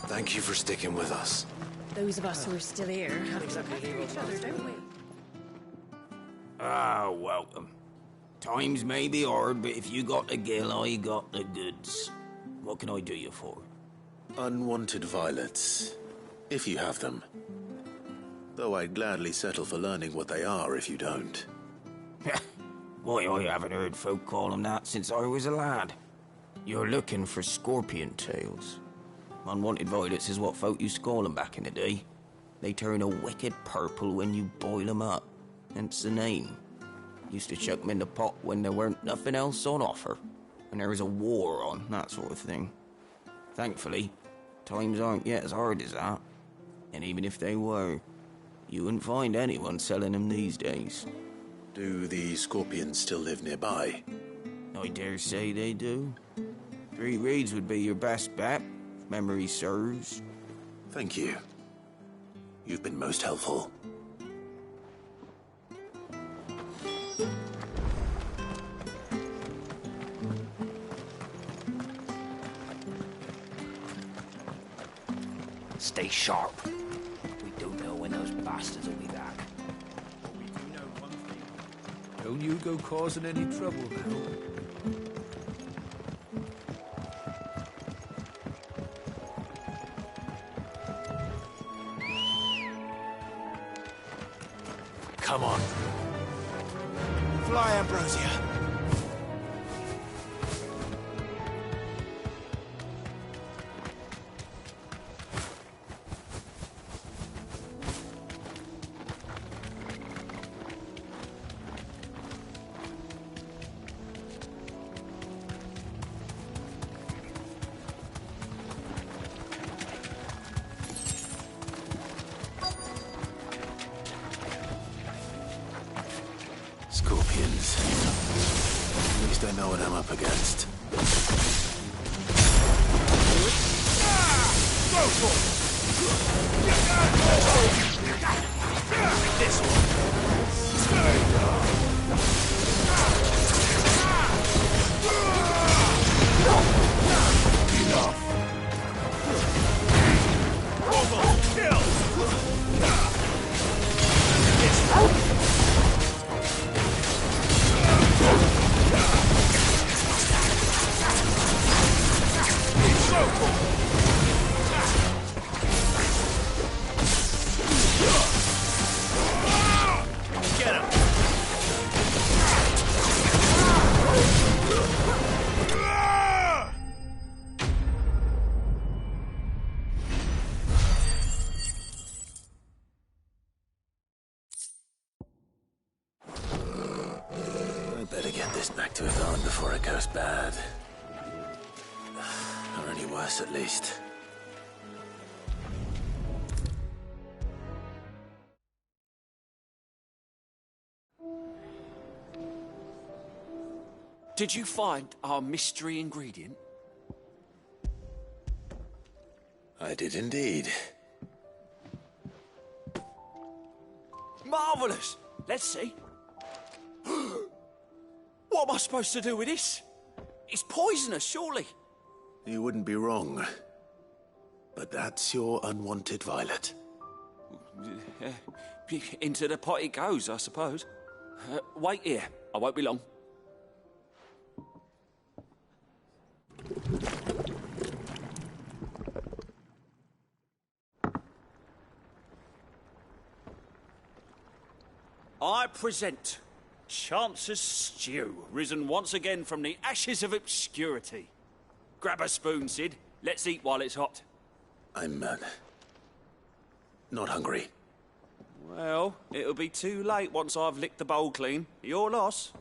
Thank you for sticking with us. Those of us who are still here have to look after each other, don't we? Ah, welcome. Times may be hard, but if you got the gill, I got the goods. What can I do you for? Unwanted violets, if you have them. Though I'd gladly settle for learning what they are if you don't. Why, I haven't heard folk call them that since I was a lad. You're looking for scorpion tails. Unwanted violets is what folk used to call them back in the day. They turn a wicked purple when you boil them up. Hence the name. Used to chuck them in the pot when there weren't nothing else on offer. And there was a war on, that sort of thing. Thankfully, times aren't yet as hard as that. And even if they were, you wouldn't find anyone selling them these days. Do the scorpions still live nearby? I dare say they do. 3 Reeds would be your best bet, if memory serves. Thank you. You've been most helpful. Stay sharp. We don't know when those bastards will be back. We do know one thing. Don't you go causing any trouble now. Come on. Fly, Ambrosia. Scorpions. At least I know what I'm up against. Go for it! This Enough! Almost killed! Get him! I better get this back to Yvonne before it goes bad. Or any worse, at least. Did you find our mystery ingredient? I did indeed. Marvellous! Let's see. What am I supposed to do with this? It's poisonous, surely. You wouldn't be wrong. But that's your unwanted violet. Into the pot it goes, I suppose. Wait here. I won't be long. I present Chance's Stew, risen once again from the ashes of obscurity. Grab a spoon, Sid. Let's eat while it's hot. I'm, not hungry. Well, it'll be too late once I've licked the bowl clean. Your loss.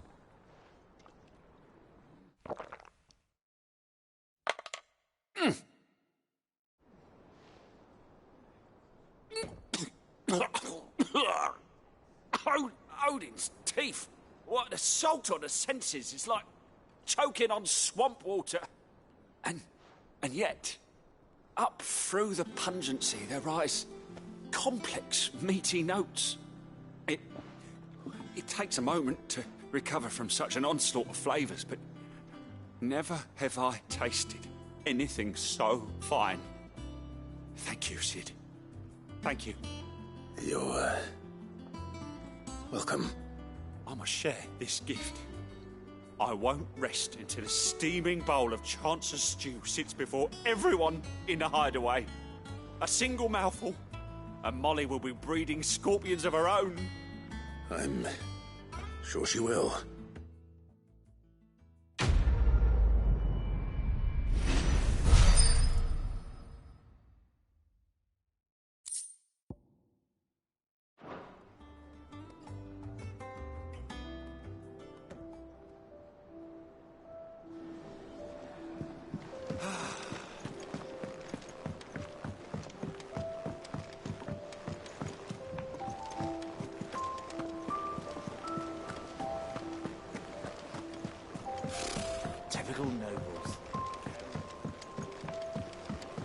Odin's teeth. What an assault on the senses. It's like choking on swamp water. And yet, up through the pungency, there rise complex, meaty notes. It takes a moment to recover from such an onslaught of flavours, but never have I tasted anything so fine. Thank you, Cid. Thank you. You're, welcome. I must share this gift. I won't rest until a steaming bowl of Chance's stew sits before everyone in the hideaway. A single mouthful, and Molly will be breeding scorpions of her own. I'm sure she will. Typical nobles.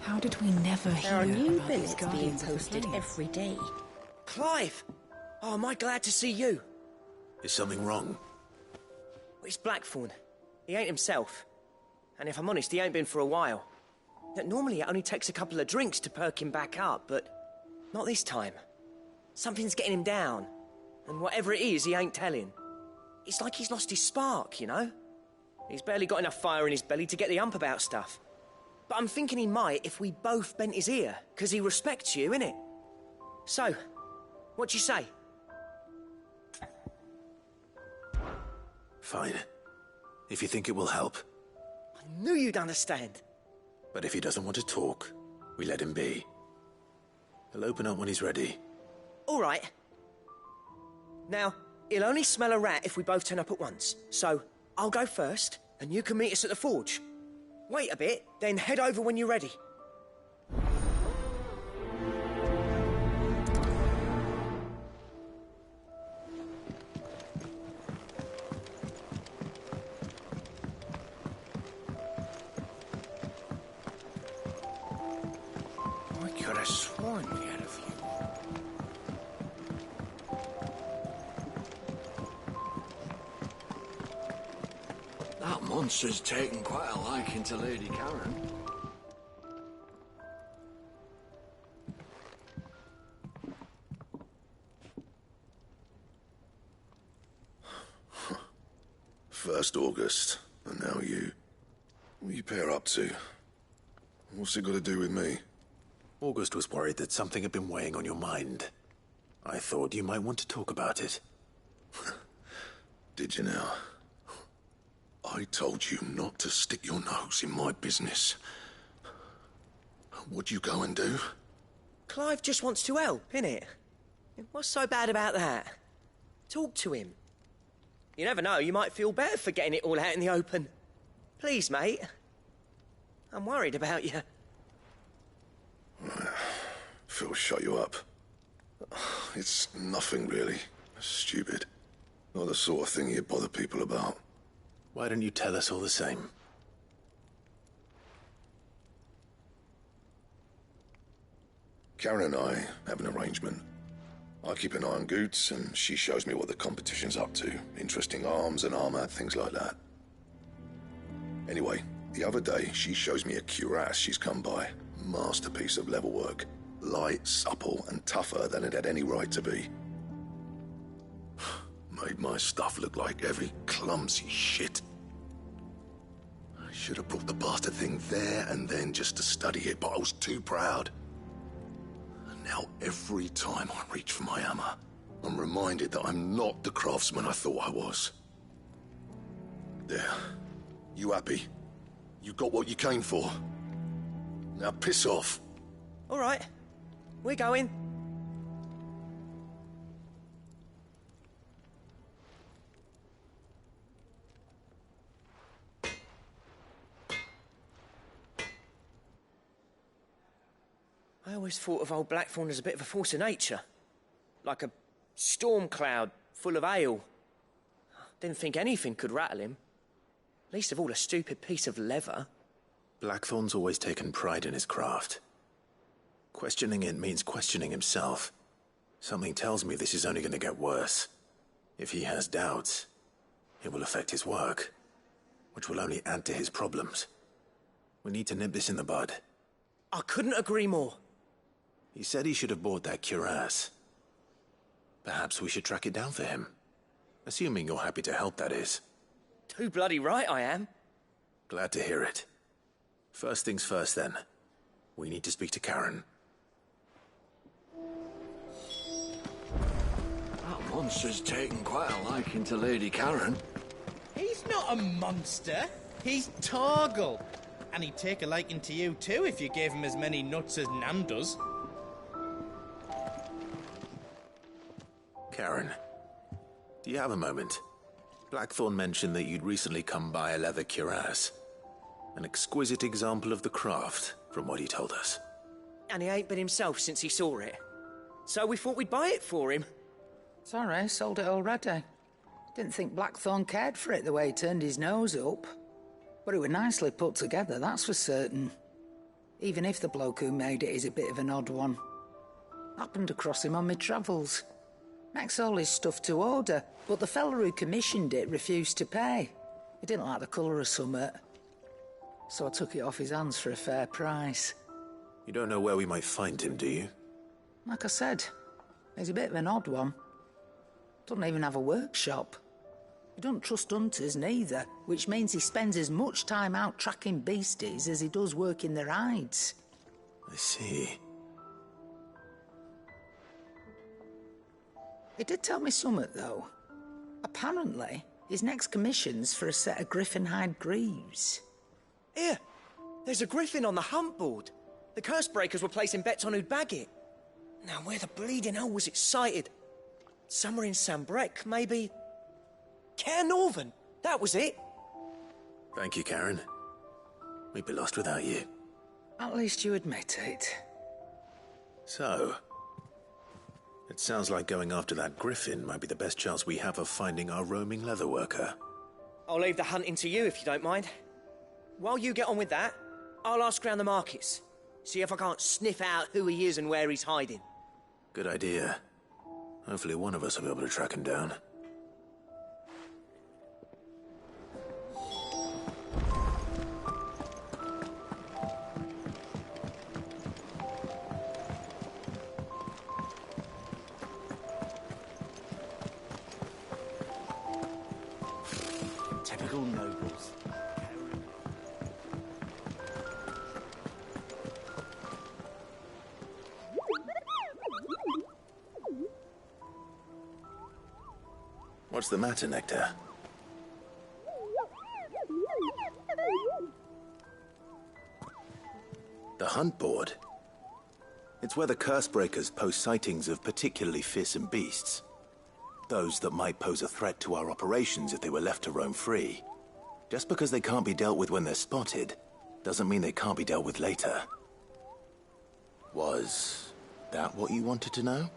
How did we never hear There are new about these billets being Guardians of the posted Flame? every day. Clive! Oh, am I glad to see you? Is something wrong? It's Blackthorn. He ain't himself. And if I'm honest, he ain't been for a while. Normally it only takes a couple of drinks to perk him back up, but not this time. Something's getting him down. And whatever it is, he ain't telling. It's like he's lost his spark, you know? He's barely got enough fire in his belly to get the ump about stuff. But I'm thinking he might if we both bent his ear, because he respects you, innit? So, what you say? Fine. If you think it will help. I knew you'd understand. But if he doesn't want to talk, we let him be. He'll open up when he's ready. All right. Now, he'll only smell a rat if we both turn up at once. So, I'll go first, and you can meet us at the forge. Wait a bit, then head over when you're ready. I could have sworn we had a few. That monster's taken quite a liking to Lady Karen. First August, and now you. What are you pair up to? What's it got to do with me? August was worried that something had been weighing on your mind. I thought you might want to talk about it. Did you now? I told you not to stick your nose in my business. What'd you go and do? Clive just wants to help, innit? What's so bad about that? Talk to him. You never know, you might feel better for getting it all out in the open. Please, mate. I'm worried about you. Phil shut you up. It's nothing, really. Stupid. Not the sort of thing you bother people about. Why don't you tell us all the same? Karen and I have an arrangement. I keep an eye on Goots, and she shows me what the competition's up to. Interesting arms and armor, things like that. Anyway, the other day, she shows me a cuirass she's come by. Masterpiece of level work. Light, supple, and tougher than it had any right to be. Made my stuff look like heavy, clumsy shit. I should have brought the bastard thing there and then just to study it, but I was too proud. And now every time I reach for my hammer, I'm reminded that I'm not the craftsman I thought I was. There. You happy? You got what you came for? Now piss off. All right. We're going. I always thought of old Blackthorn as a bit of a force of nature. Like a storm cloud full of hail. Didn't think anything could rattle him. Least of all a stupid piece of leather. Blackthorn's always taken pride in his craft. Questioning it means questioning himself. Something tells me this is only going to get worse. If he has doubts, it will affect his work, which will only add to his problems. We need to nip this in the bud. I couldn't agree more. He said he should have bought that cuirass. Perhaps we should track it down for him. Assuming you're happy to help, that is. Too bloody right I am. Glad to hear it. First things first, then. We need to speak to Karen. That monster's taken quite a liking to Lady Karen. He's not a monster. He's Torgal. And he'd take a liking to you too if you gave him as many nuts as Nam does. Karen, do you have a moment? Blackthorn mentioned that you'd recently come by a leather cuirass. An exquisite example of the craft, from what he told us. And he ain't been himself since he saw it. So we thought we'd buy it for him. Sorry, sold it already. Didn't think Blackthorn cared for it the way he turned his nose up. But it was nicely put together, that's for certain. Even if the bloke who made it is a bit of an odd one. Happened across him on my travels. Makes all his stuff to order, but the fella who commissioned it refused to pay. He didn't like the colour of summit. So I took it off his hands for a fair price. You don't know where we might find him, do you? Like I said, he's a bit of an odd one. Doesn't even have a workshop. He don't trust hunters neither, which means he spends as much time out tracking beasties as he does working their hides. I see. He did tell me something, though. Apparently, his next commission's for a set of griffin hide greaves. Here, there's a griffin on the hunt board. The curse breakers were placing bets on who'd bag it. Now, where the bleeding hell was it sighted? Somewhere in Sambrec, maybe... Caer Northern, that was it. Thank you, Karen. We'd be lost without you. At least you admit it. So... it sounds like going after that griffin might be the best chance we have of finding our roaming leatherworker. I'll leave the hunting to you if you don't mind. While you get on with that, I'll ask around the markets. See if I can't sniff out who he is and where he's hiding. Good idea. Hopefully one of us will be able to track him down. Typical nobles. What's the matter, Nectar? The hunt board? It's where the curse breakers post sightings of particularly fearsome beasts. Those that might pose a threat to our operations if they were left to roam free. Just because they can't be dealt with when they're spotted, doesn't mean they can't be dealt with later. Was that what you wanted to know?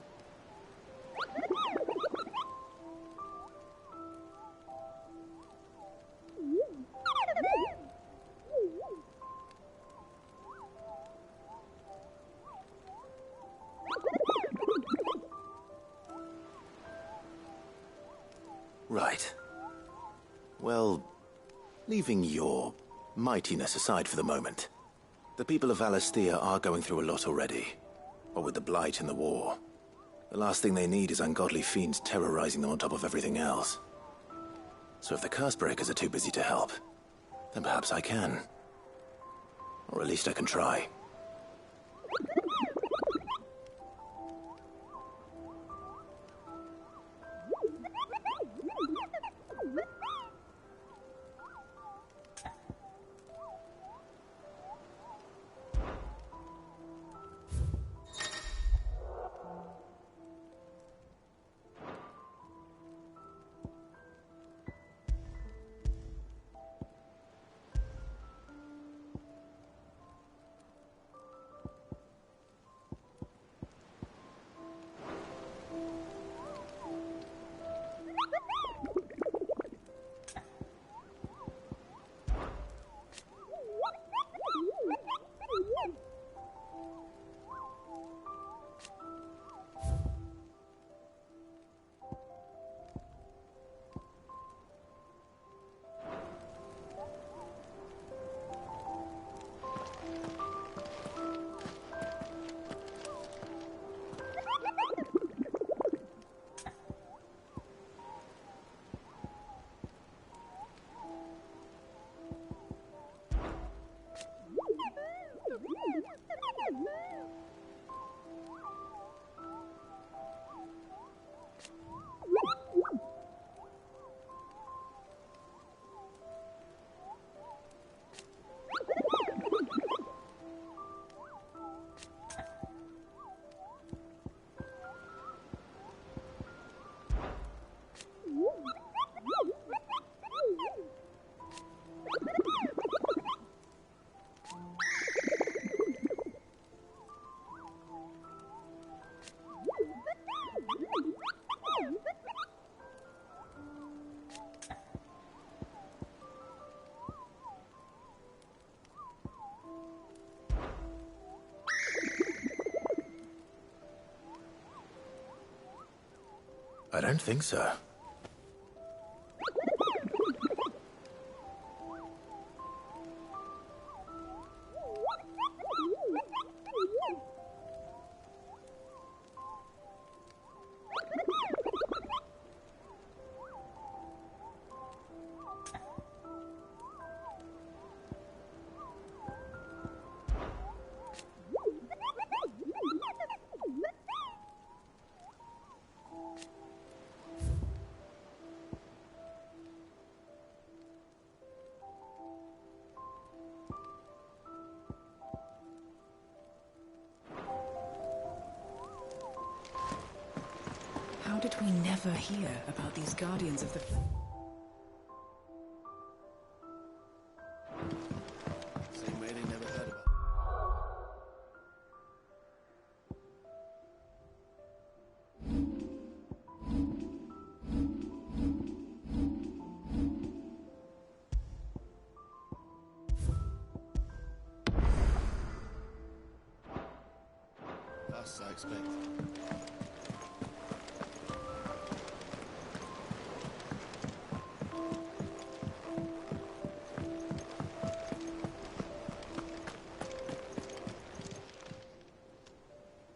Right. Well, leaving your mightiness aside for the moment, the people of Valisthea are going through a lot already. What with the Blight and the war. The last thing they need is ungodly fiends terrorizing them on top of everything else. So if the Curse-breakers are too busy to help, then perhaps I can. Or at least I can try. I don't think so. How did we never hear about these Guardians of the... Same way they never heard about. Us, I expect.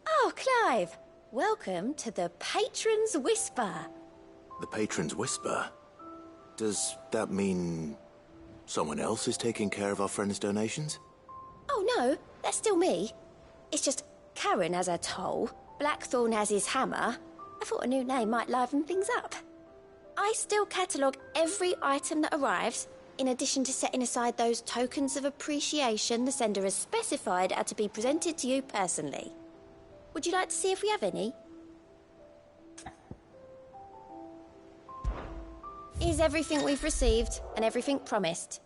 Oh, Clive! Welcome to the Patron's Whisper. The Patron's Whisper? Does that mean someone else is taking care of our friend's donations? Oh no, that's still me. It's just Karen has her toll, Blackthorn has his hammer. I thought a new name might liven things up. I still catalogue every item that arrives, in addition to setting aside those tokens of appreciation the sender has specified are to be presented to you personally. Would you like to see if we have any? Here's everything we've received and everything promised.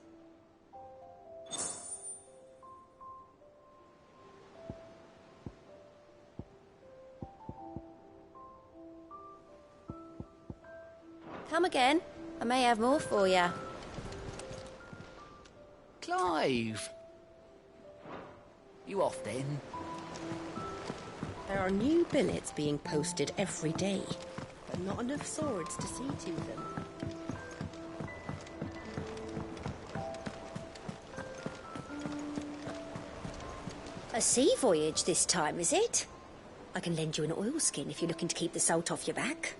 Come again. I may have more for you. Clive! You off then? There are new billets being posted every day, but not enough swords to see to them. A sea voyage this time, is it? I can lend you an oilskin if you're looking to keep the salt off your back.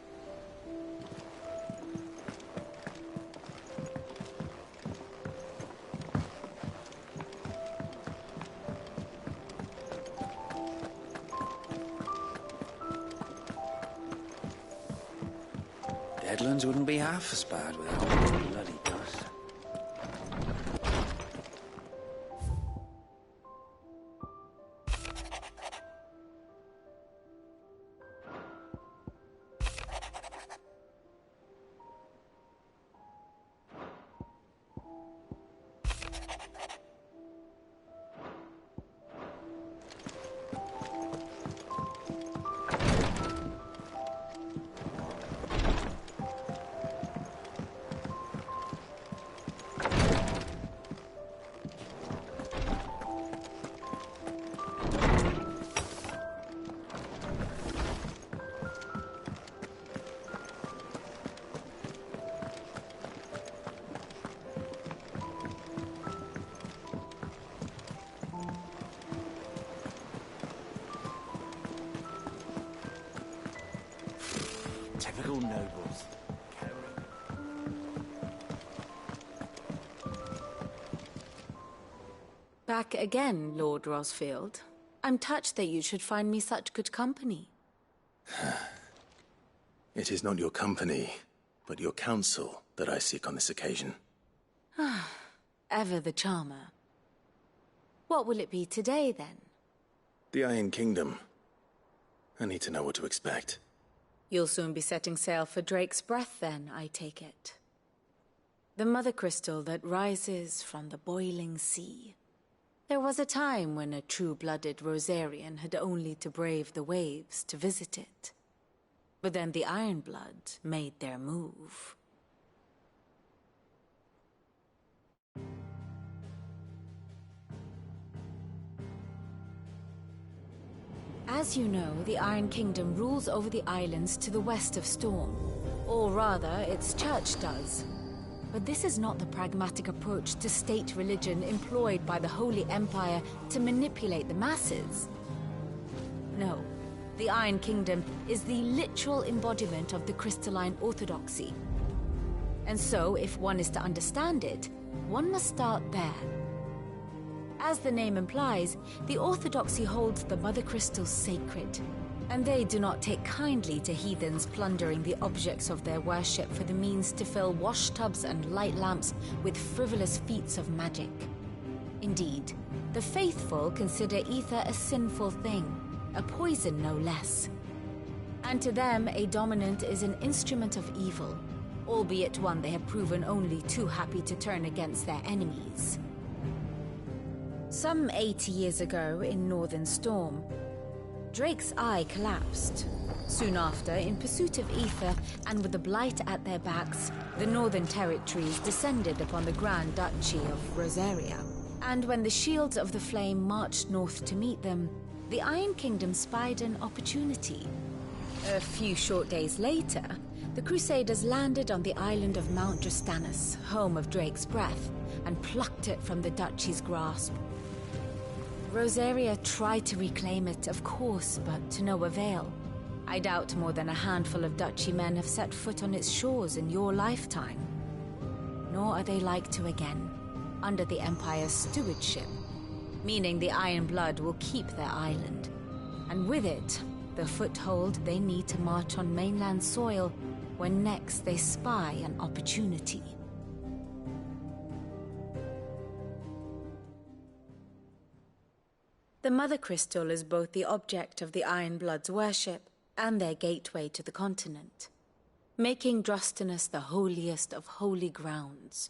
Deadlands wouldn't be half as bad without all the bloody dust. Typical nobles. Back again, Lord Rosfield. I'm touched that you should find me such good company. It is not your company, but your counsel that I seek on this occasion. Ever the charmer. What will it be today, then? The Iron Kingdom. I need to know what to expect. You'll soon be setting sail for Drake's Breath, then, I take it. The mother crystal that rises from the boiling sea. There was a time when a true-blooded Rosarian had only to brave the waves to visit it. But then the Ironblood made their move. As you know, the Iron Kingdom rules over the islands to the west of Storm. Or rather, its church does. But this is not the pragmatic approach to state religion employed by the Holy Empire to manipulate the masses. No, the Iron Kingdom is the literal embodiment of the crystalline orthodoxy. And so, if one is to understand it, one must start there. As the name implies, the orthodoxy holds the Mother Crystals sacred, and they do not take kindly to heathens plundering the objects of their worship for the means to fill washtubs and light lamps with frivolous feats of magic. Indeed, the faithful consider ether a sinful thing, a poison no less. And to them, a dominant is an instrument of evil, albeit one they have proven only too happy to turn against their enemies. Some 80 years ago, in Northern Storm, Drake's eye collapsed. Soon after, in pursuit of ether and with the Blight at their backs, the Northern Territories descended upon the Grand Duchy of Rosaria. And when the Shields of the Flame marched north to meet them, the Iron Kingdom spied an opportunity. A few short days later, the Crusaders landed on the island of Mount Drastanus, home of Drake's Breath, and plucked it from the Duchy's grasp. Rosaria tried to reclaim it, of course, but to no avail. I doubt more than a handful of Duchy men have set foot on its shores in your lifetime. Nor are they like to again, under the Empire's stewardship, meaning the Iron Blood will keep their island, and with it, the foothold they need to march on mainland soil when next they spy an opportunity. The Mother Crystal is both the object of the Iron Blood's worship and their gateway to the continent, making Drastanus the holiest of holy grounds,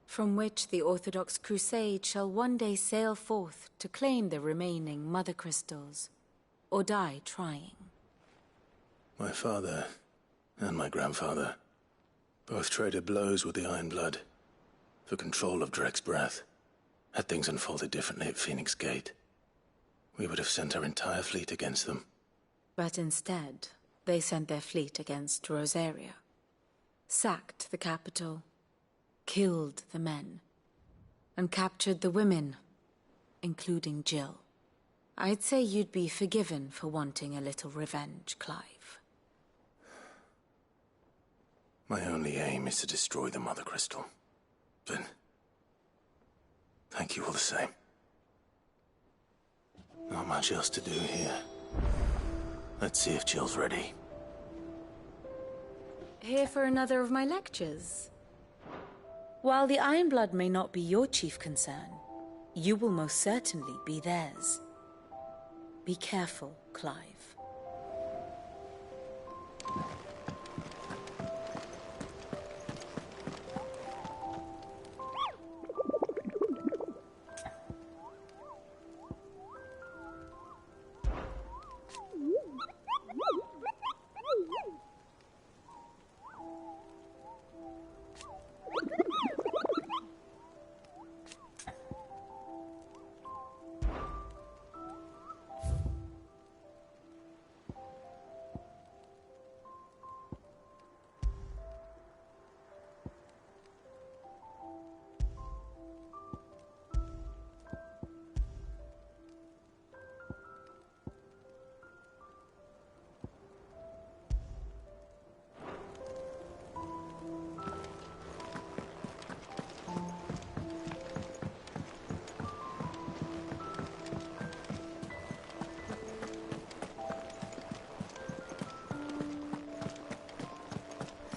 from which the Orthodox Crusade shall one day sail forth to claim the remaining Mother Crystals, or die trying. My father and my grandfather both traded blows with the Iron Blood for control of Drake's Breath. Had things unfolded differently at Phoenix Gate, we would have sent our entire fleet against them. But instead, they sent their fleet against Rosaria, sacked the capital, killed the men, and captured the women, including Jill. I'd say you'd be forgiven for wanting a little revenge, Clive. My only aim is to destroy the Mother Crystal. But thank you all the same. Not much else to do here. Let's see if Jill's ready. Here for another of my lectures? While the Iron Blood may not be your chief concern, you will most certainly be theirs. Be careful, Clive.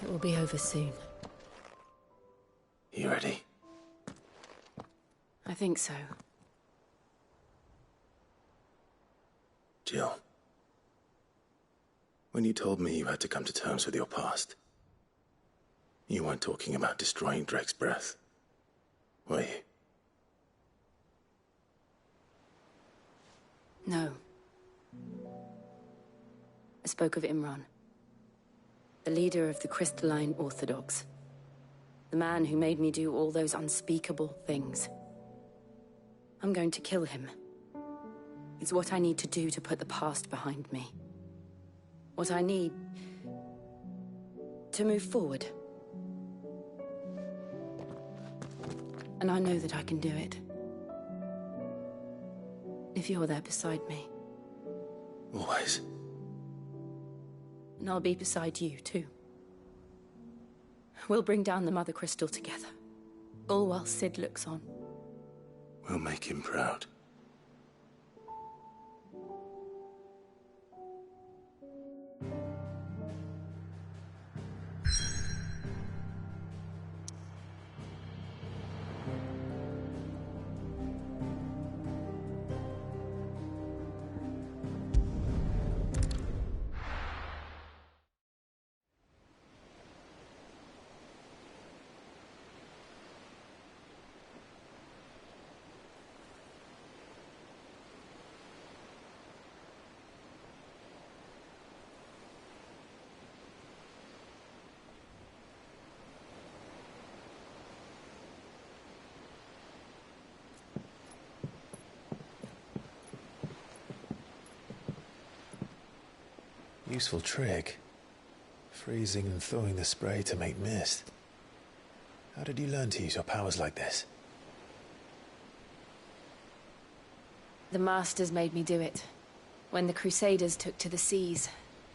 It will be over soon. You ready? I think so. Jill, when you told me you had to come to terms with your past, you weren't talking about destroying Drake's Breath, were you? No. I spoke of Imran, the leader of the Crystalline Orthodox. The man who made me do all those unspeakable things. I'm going to kill him. It's what I need to do to put the past behind me. What I need to move forward. And I know that I can do it. If you're there beside me. Always. And I'll be beside you, too. We'll bring down the Mother Crystal together. All while Cid looks on. We'll make him proud. Useful trick. Freezing and thawing the spray to make mist. How did you learn to use your powers like this? The Masters made me do it. When the Crusaders took to the seas,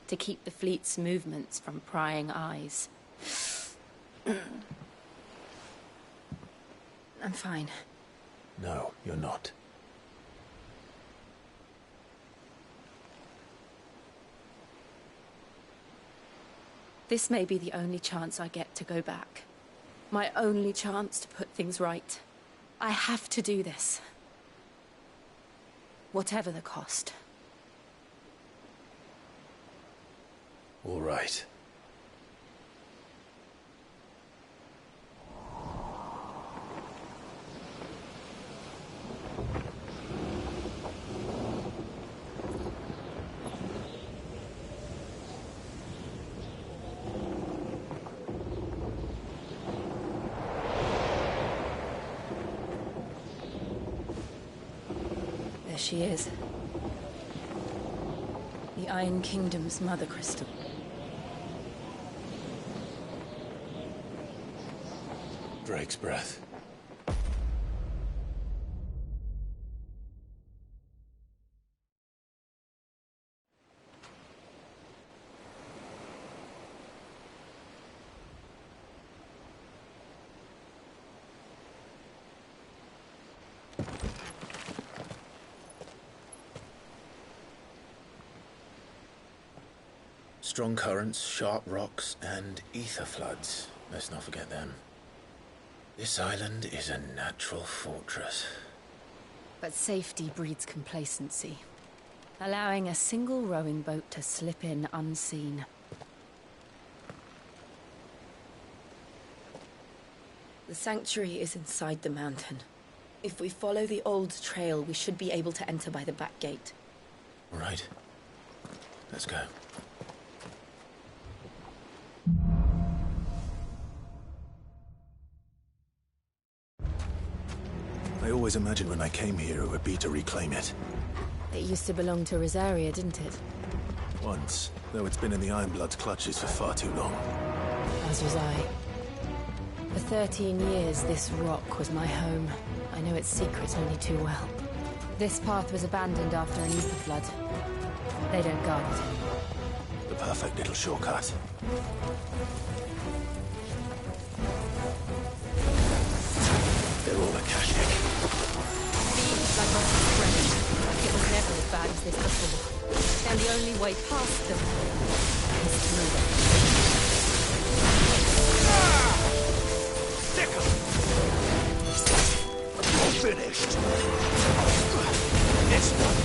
to keep the fleet's movements from prying eyes. I'm fine. No, you're not. This may be the only chance I get to go back. My only chance to put things right. I have to do this. Whatever the cost. All right. She is. The Iron Kingdom's Mother Crystal. Drake's breath. Strong currents, sharp rocks, and ether floods. Let's not forget them. This island is a natural fortress. But safety breeds complacency. Allowing a single rowing boat to slip in unseen. The sanctuary is inside the mountain. If we follow the old trail, we should be able to enter by the back gate. All right. Let's go. I always imagined when I came here it would be to reclaim it. It used to belong to Rosaria, didn't it? Once, though it's been in the Ironblood's clutches for far too long. As was I. For 13 years, this rock was my home. I know its secrets only too well. This path was abandoned after an ether flood. They don't guard it anymore. The perfect little shortcut. They're all Akashic. Thieves like us are friends. It was never as bad as this before. And the only way past them is through them. Stick 'em! You're finished. This one.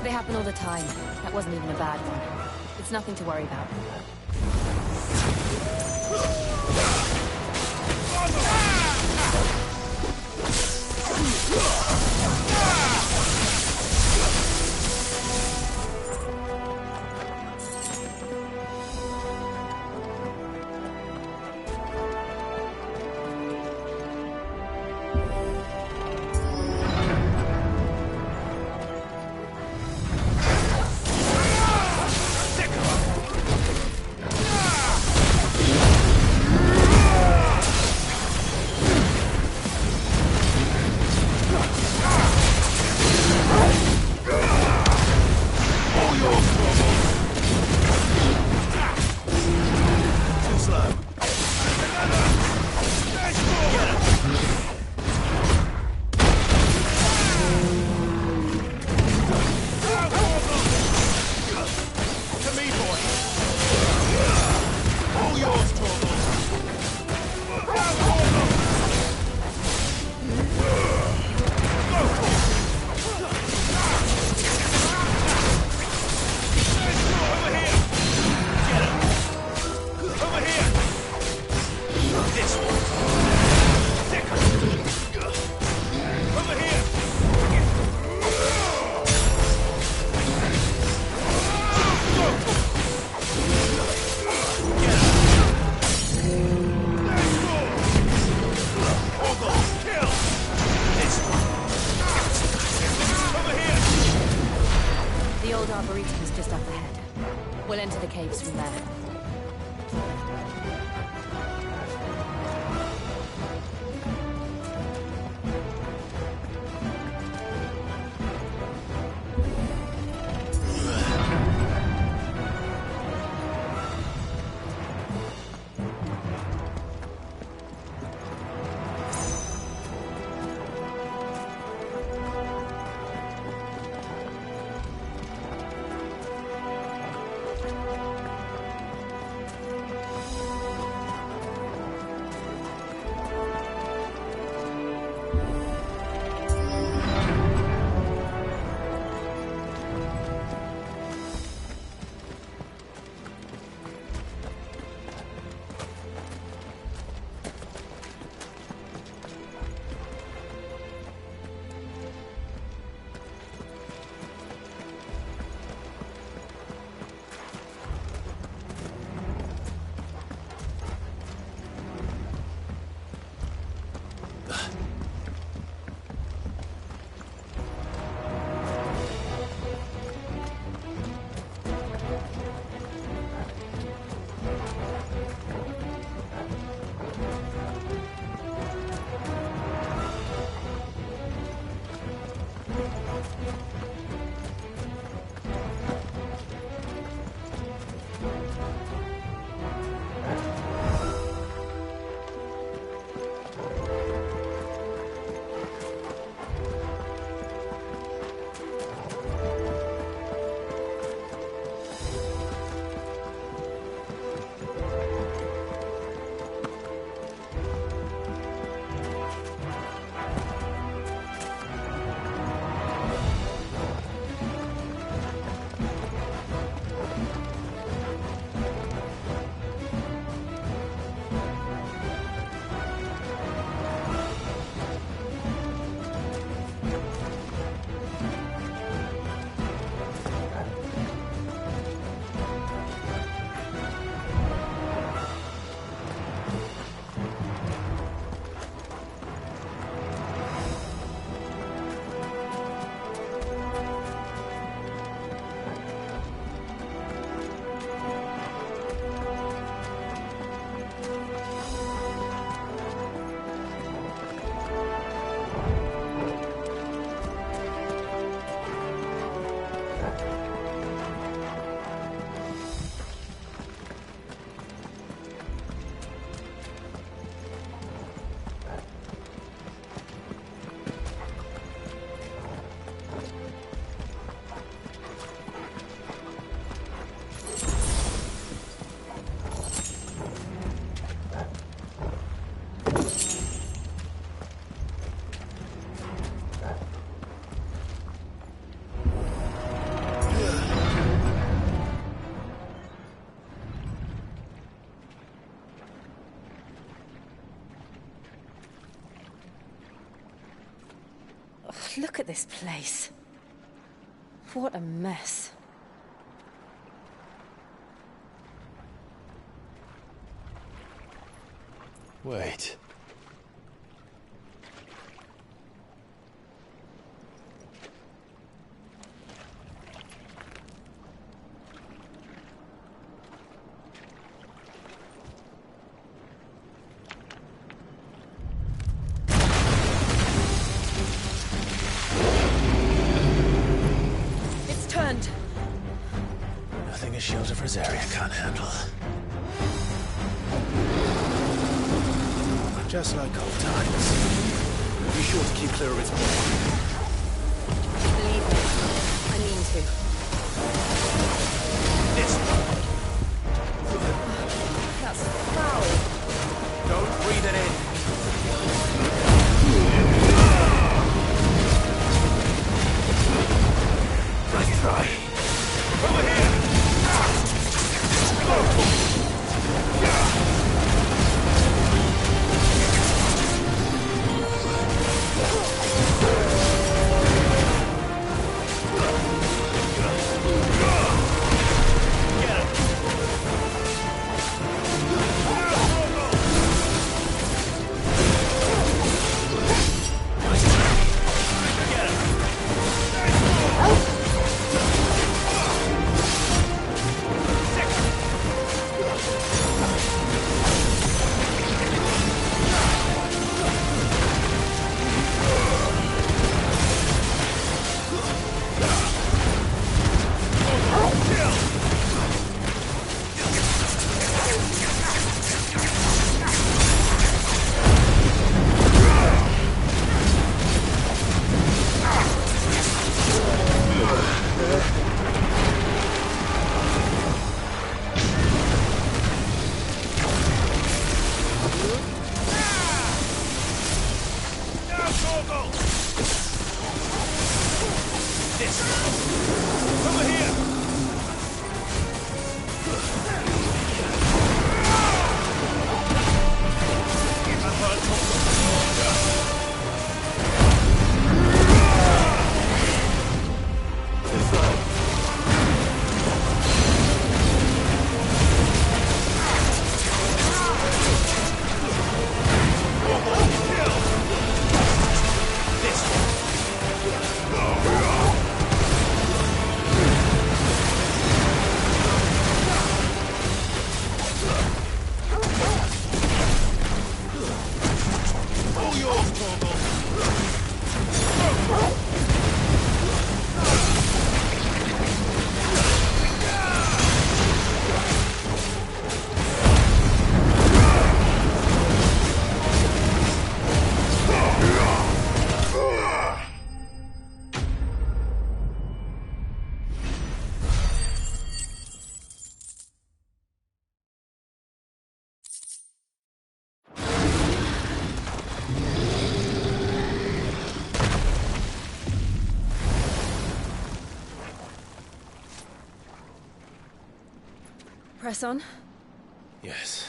They happen all the time. That wasn't even a bad one. It's nothing to worry about. Look at this place. What a mess. Wait. It's turned. Nothing a shield of Rosaria can't handle. Just like old times. Be sure to keep clear of its paw. Believe me, I mean to. This. That's foul. Don't breathe it in. Nice try. Over here! Press on? Yes.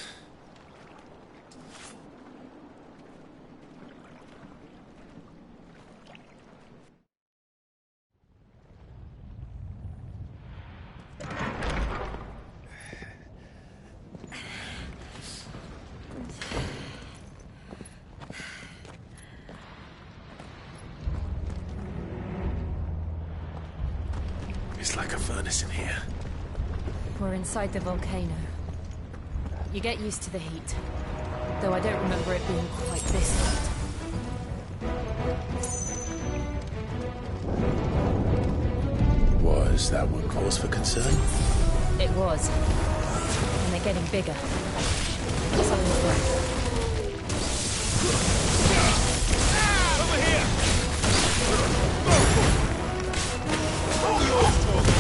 It's like a furnace in here. We're inside the volcano. You get used to the heat. Though I don't remember it being quite this hot. Was that one cause for concern? It was. And they're getting bigger. So Over here! Hold yours, Torgal!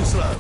slow.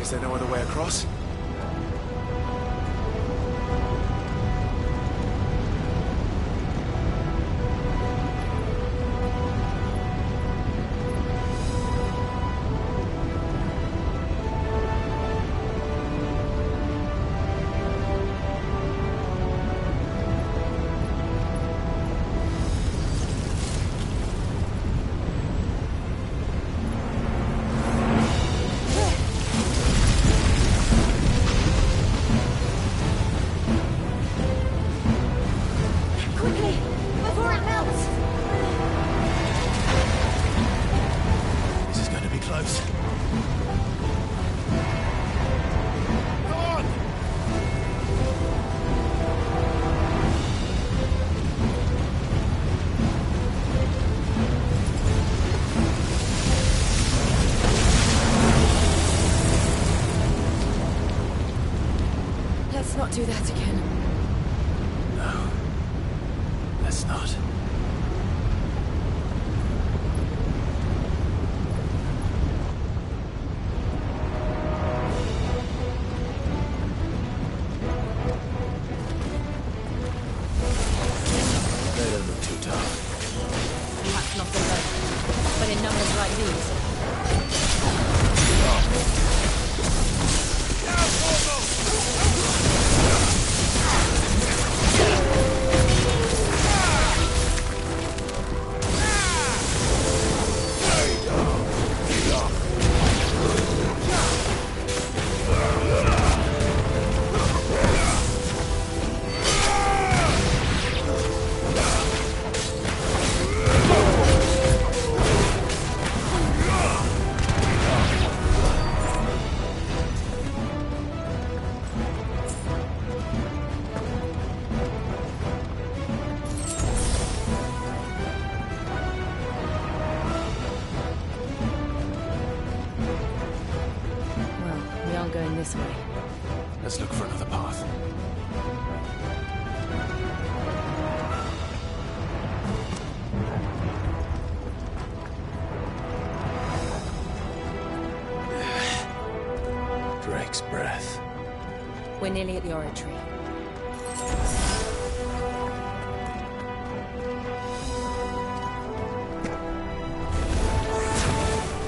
Is there no other way across? Let's not do that again. No. Let's not. They don't look too tough. Perhaps not alone, but in numbers like these. Going this way. Let's look for another path. Drake's breath. We're nearly at the oratory.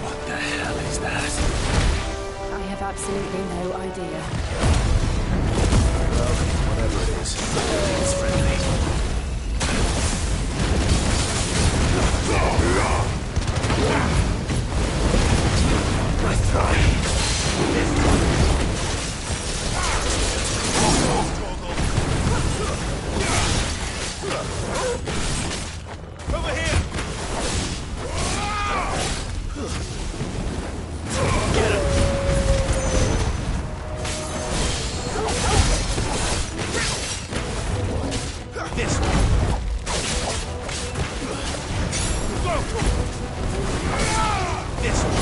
What the hell is that? I have absolutely no idea. Well, whatever it is, it's friendly. My thigh. Over here! Get him! This way. This way.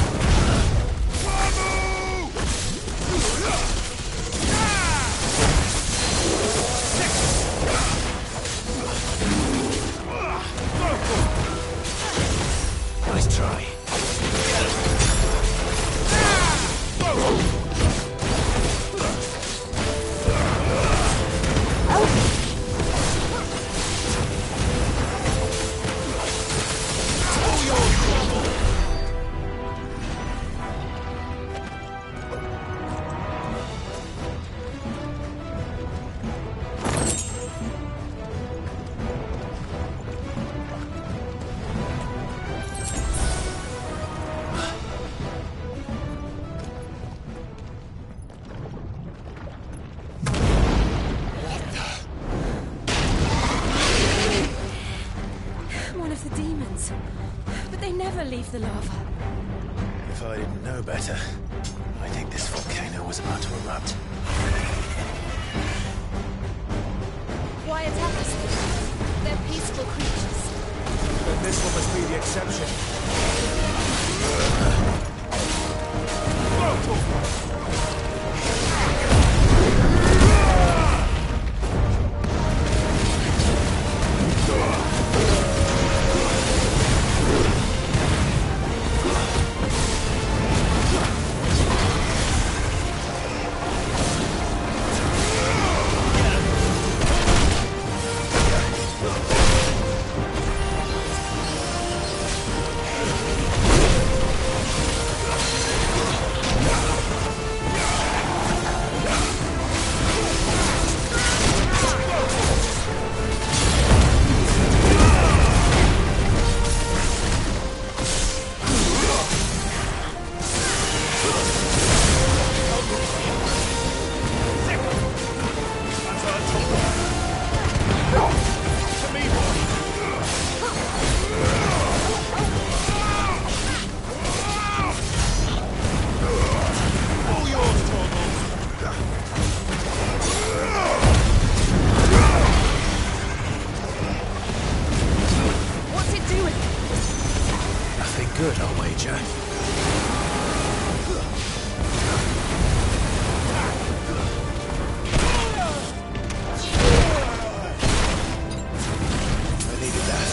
never leave the lava. If I didn't know better, I think this volcano was about to erupt. Why attack us? They're peaceful creatures. Then this one must be the exception. Good, I'll wager. I needed that.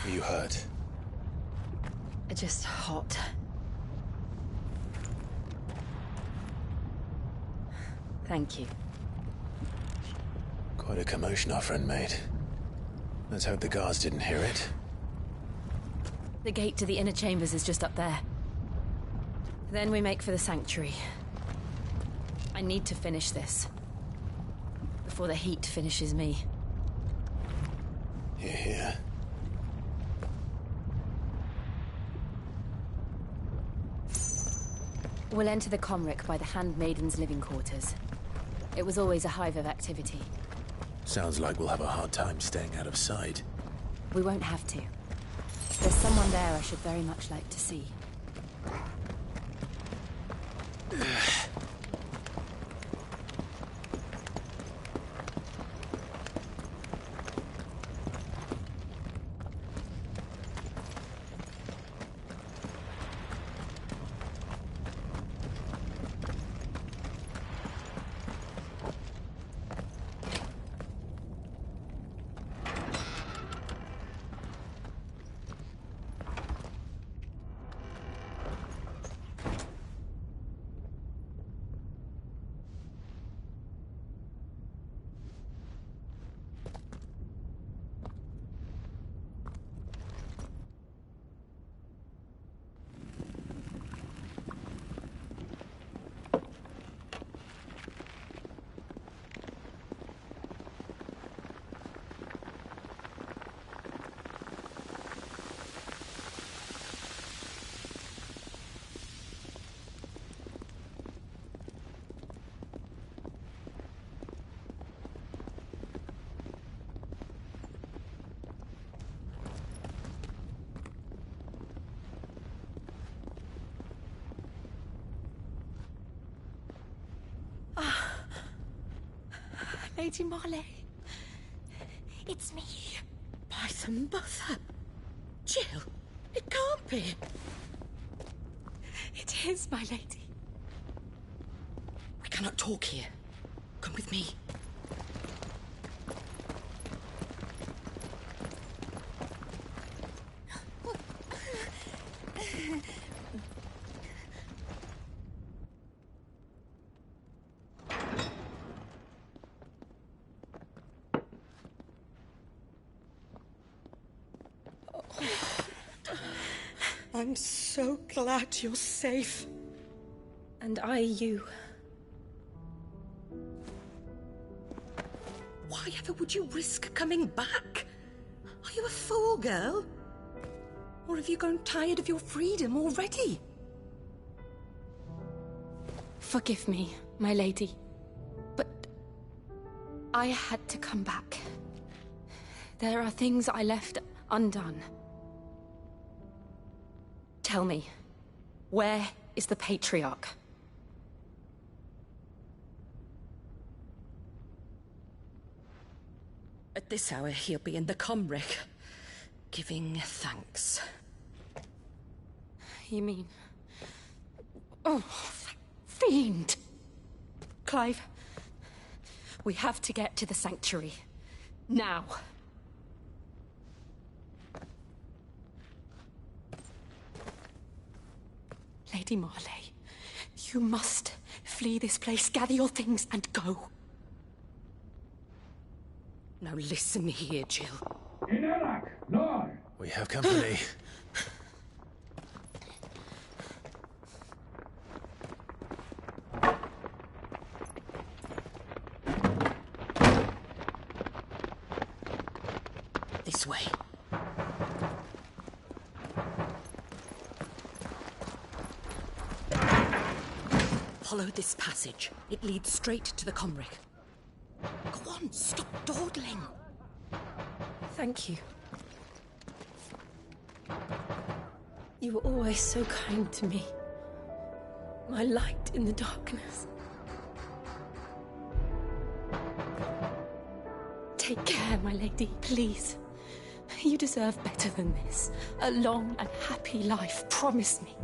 You hurt? Just hot. Thank you. Quite a commotion our friend made. Let's hope the guards didn't hear it. The gate to the inner chambers is just up there. Then we make for the sanctuary. I need to finish this. Before the heat finishes me. Hear, hear. We'll enter the Comric by the Handmaiden's living quarters. It was always a hive of activity. Sounds like we'll have a hard time staying out of sight. We won't have to. There's someone there I should very much like to see. Lady Marley. It's me. By the mother. Jill, it can't be. It is, my lady. We cannot talk here. Come with me. I'm so glad you're safe. And I you. Why ever would you risk coming back? Are you a fool, girl? Or have you grown tired of your freedom already? Forgive me, my lady. But I had to come back. There are things I left undone. Tell me, where is the Patriarch? At this hour, he'll be in the Comric, giving thanks. You mean... Oh, that fiend! Clive, we have to get to the Sanctuary. Now. Lady Marley, you must flee this place, gather your things, and go. Now listen here, Jill. We have company. This way. Follow this passage. It leads straight to the Comric. Go on, stop dawdling. Thank you. You were always so kind to me. My light in the darkness. Take care, my lady, please. You deserve better than this. A long and happy life, promise me.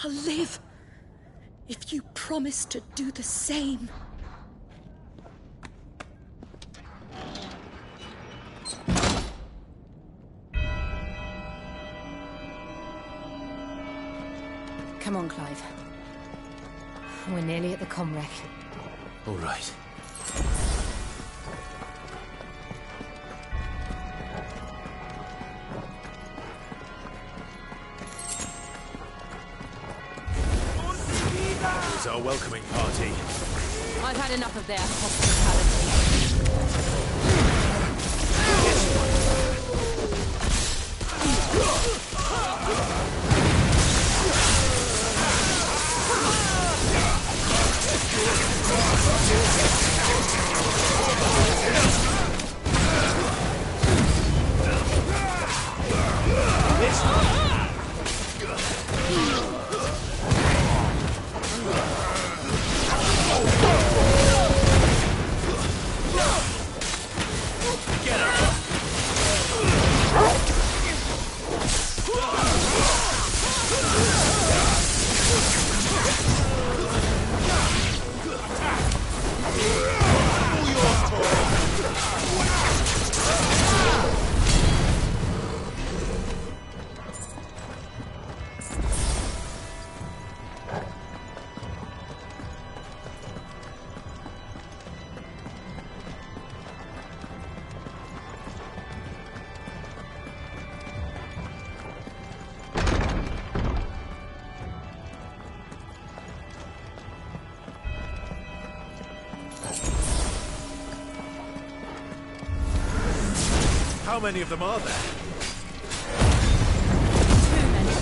I'll live if you promise to do the same. Come on, Clive. We're nearly at the Comric. All right. Here's our welcoming party. I've had enough of their hospitality. How many of them are there? Too many.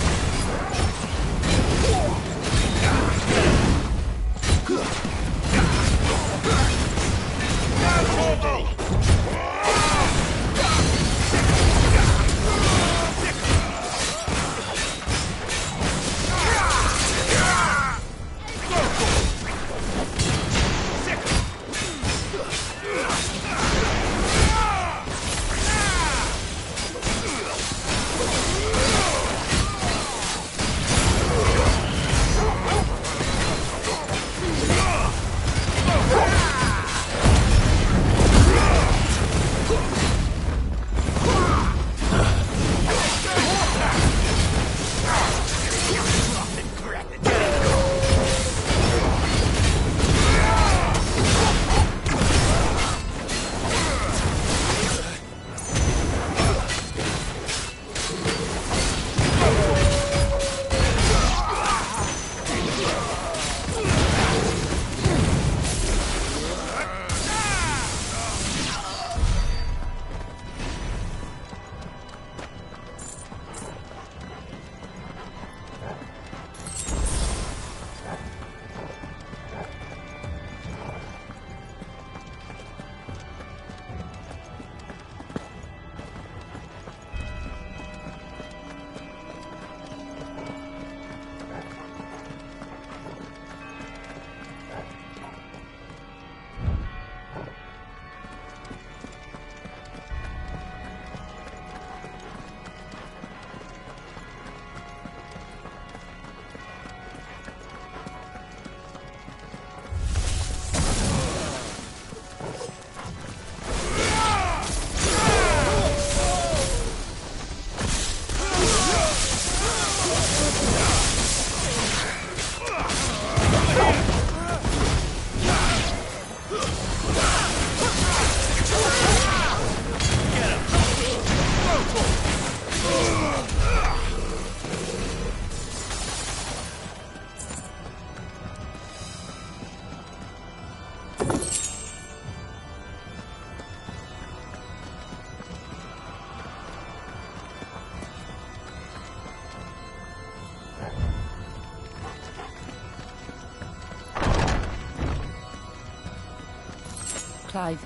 Clive,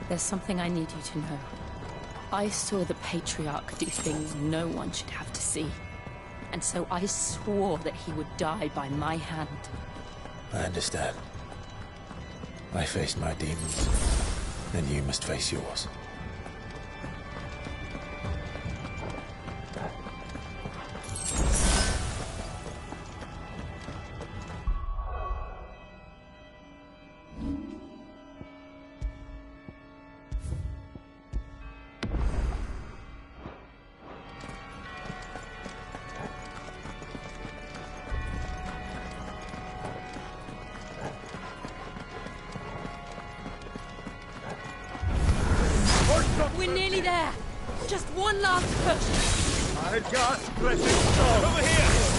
there's something I need you to know. I saw the Patriarch do things no one should have to see. And so I swore that he would die by my hand. I understand. I faced my demons, and you must face yours. We're nearly there. Just one last push. I just let it go. Over here.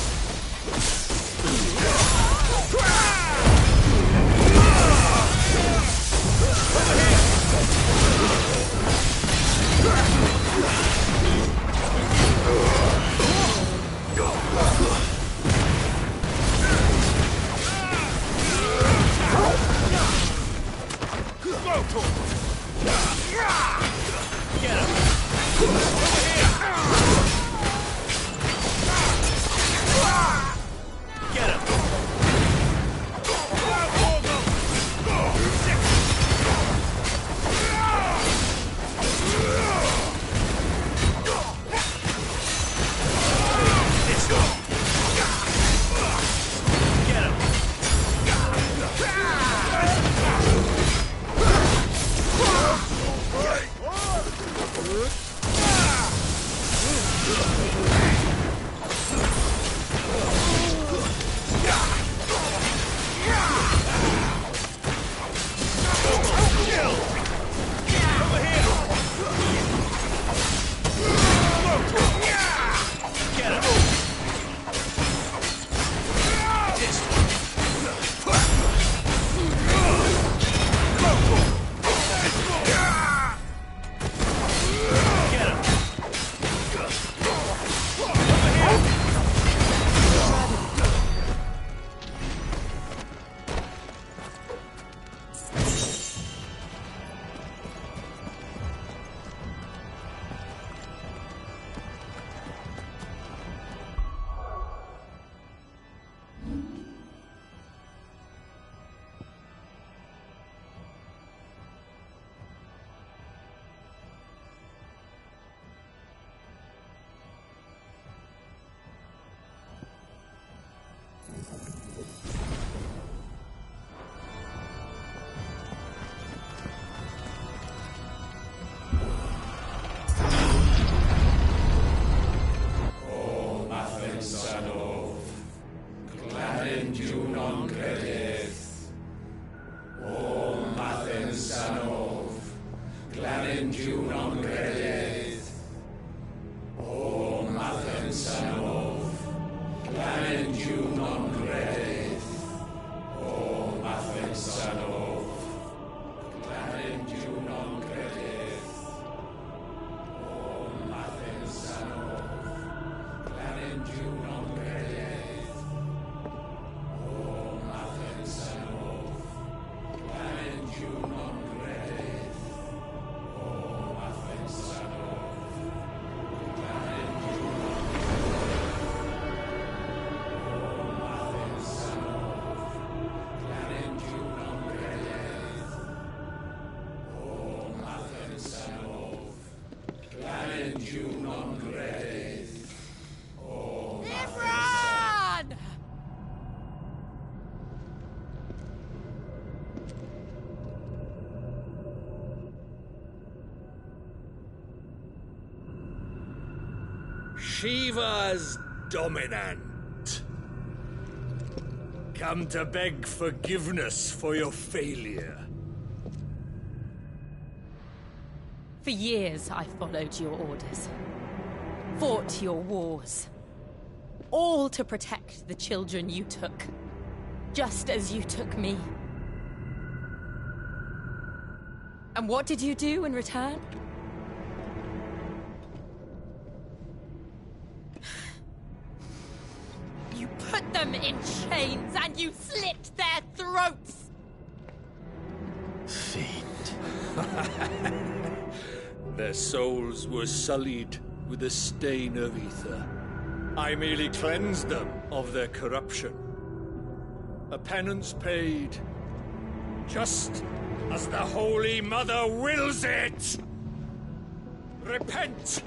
Shiva's dominant. Come to beg forgiveness for your failure. For years, I followed your orders. Fought your wars. All to protect the children you took. Just as you took me. And what did you do in return? You put them in chains and you slit their throats! Their souls were sullied with the stain of ether. I merely cleansed them of their corruption. A penance paid, just as the Holy Mother wills it! Repent,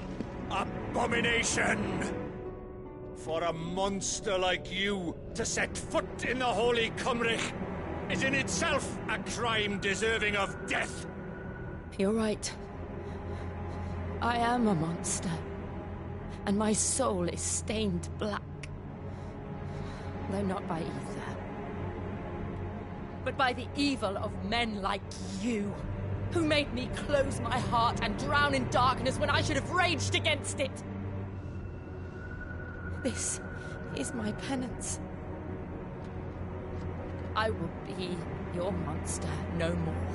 abomination! For a monster like you to set foot in the Holy Cymric is in itself a crime deserving of death. You're right. I am a monster. And my soul is stained black. Though not by ether. But by the evil of men like you, who made me close my heart and drown in darkness when I should have raged against it. This is my penance. I will be your monster no more.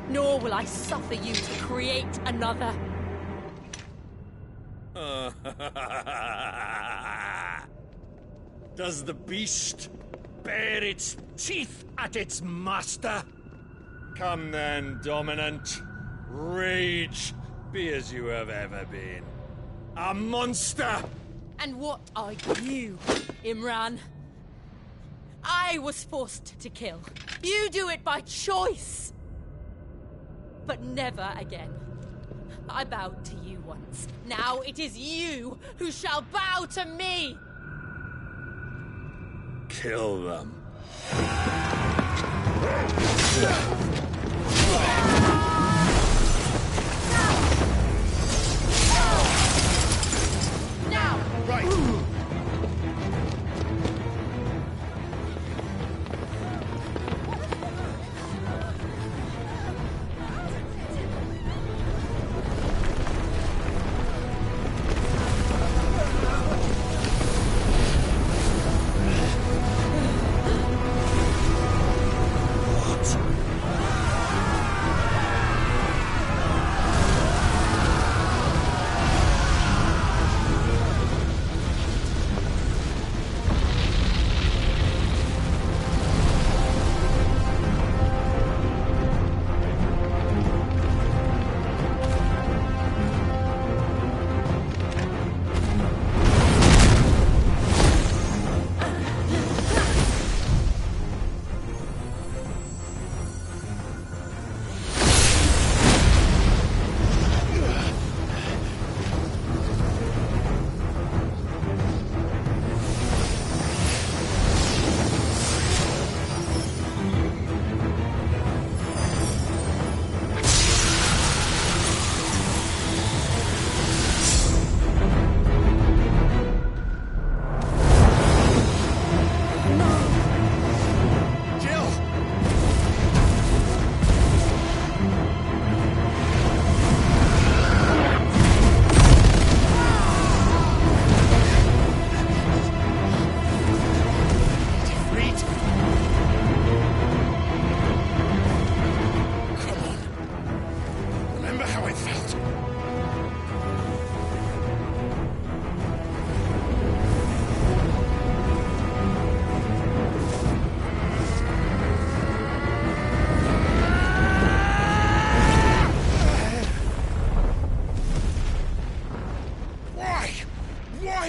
Nor will I suffer you to create another. Does the beast bare its teeth at its master? Come then, Dominant. Rage, be as you have ever been. A monster! And what are you, Imran? I was forced to kill. You do it by choice. But never again. I bowed to you once. Now it is you who shall bow to me! Kill them. Now! Right!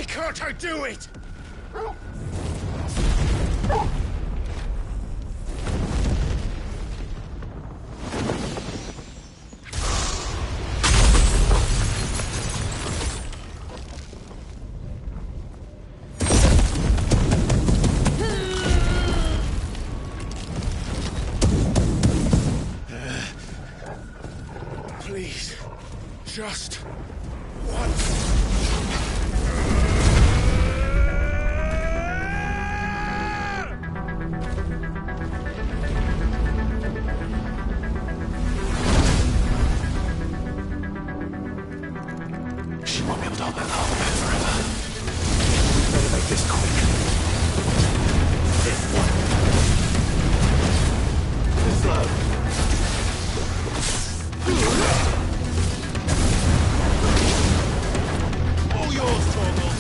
Can't I do it? Please, just once. She won't be able to hold that half back forever. Better make this quick. This slow. All yours, Torgal.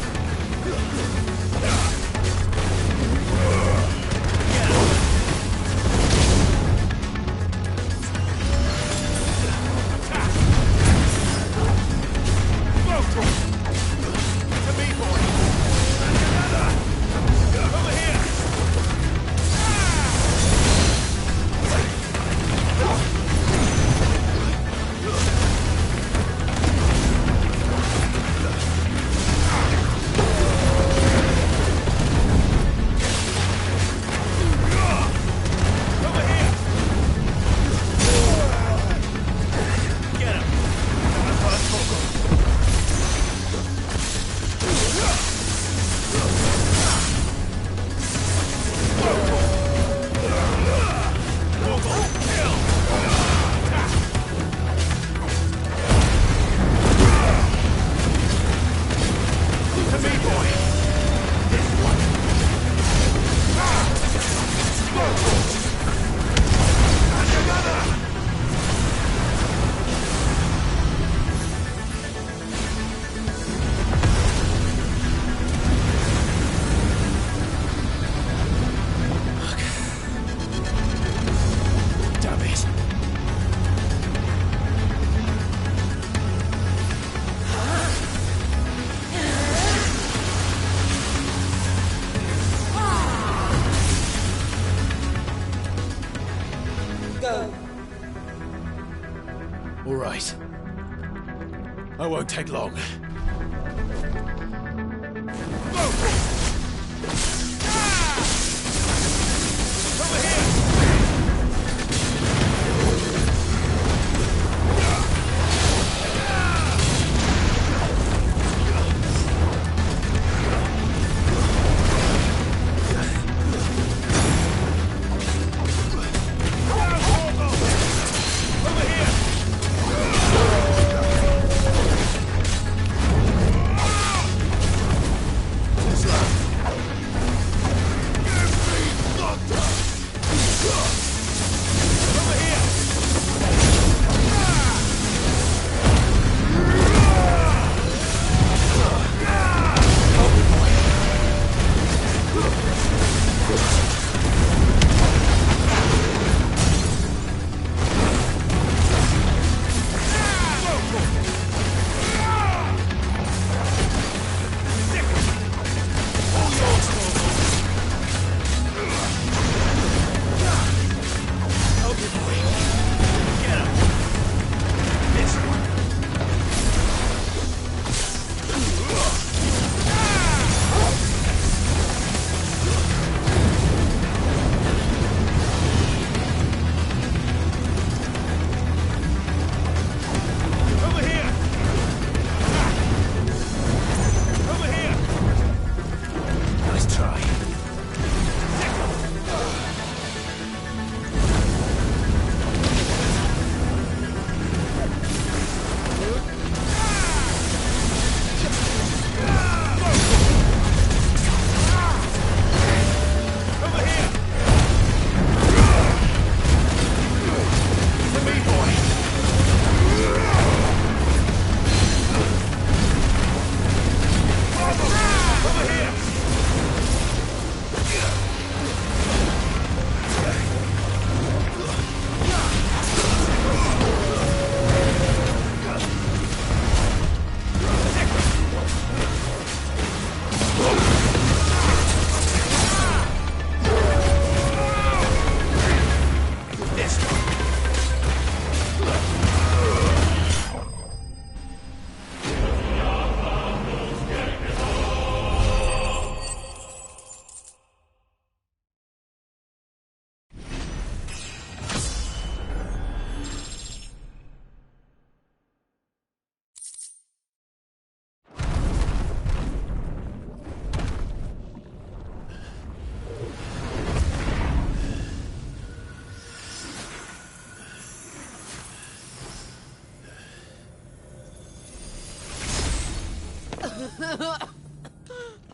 All right. I won't take long.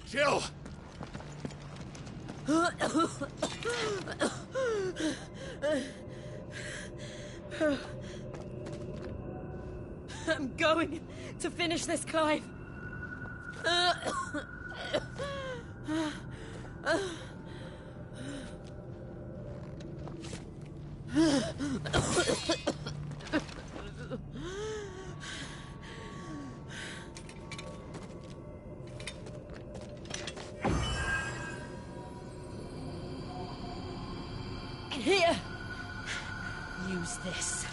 Jill! I'm going to finish this, Clive. Here. Use this.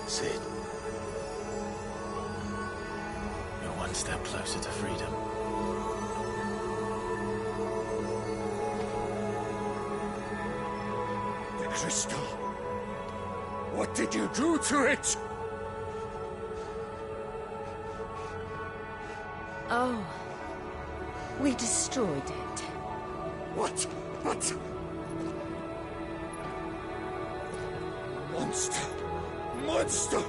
Cid. You're one step closer to freedom. The crystal. What did you do to it? Oh. We destroyed it. What? Monster! Monster!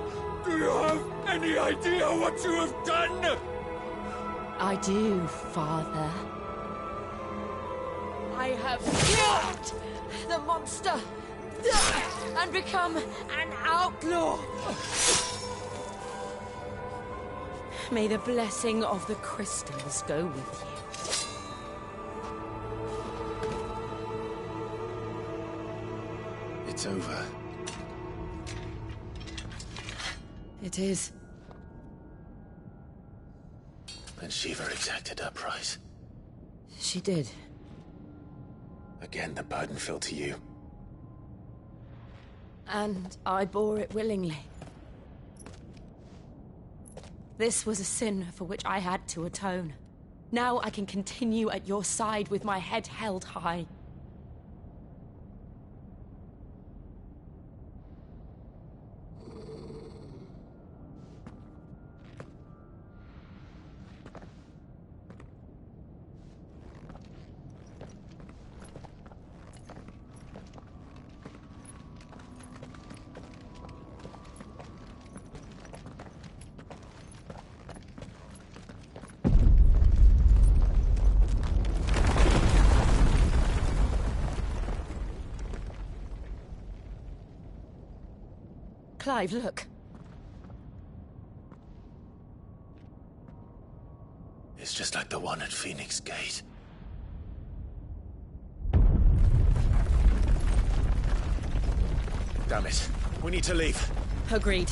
Do you have any idea what you have done? I do, Father. I have killed the monster and become an outlaw. May the blessing of the crystals go with you. It's over. It is. And Shiva exacted her price. She did. Again, the burden fell to you. And I bore it willingly. This was a sin for which I had to atone. Now I can continue at your side with my head held high. Clive, look. It's just like the one at Phoenix Gate. Damn it. We need to leave. Agreed.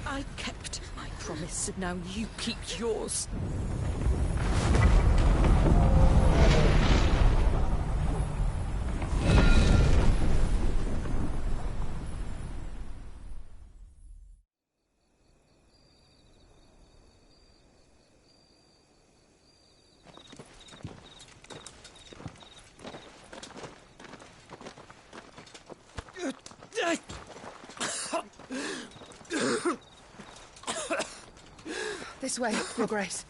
I kept my promise, and now you keep yours. This way, Your Grace.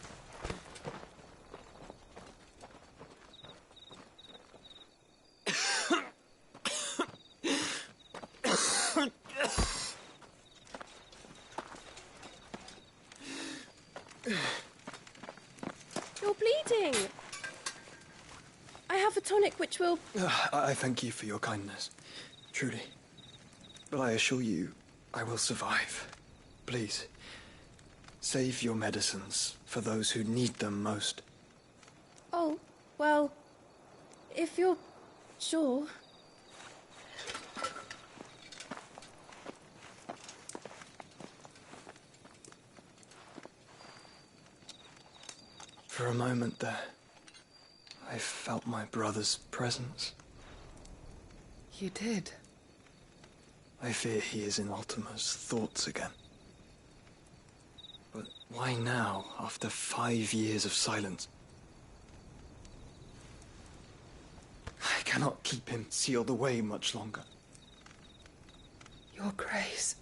You're bleeding. I have a tonic which will... I thank you for your kindness, truly. But I assure you, I will survive. Please, save your medicines for those who need them most. Oh, well, if you're sure. For a moment there, I felt my brother's presence. You did? I fear he is in Ultima's thoughts again. But why now, after 5 years of silence? I cannot keep him sealed away much longer. Your Grace.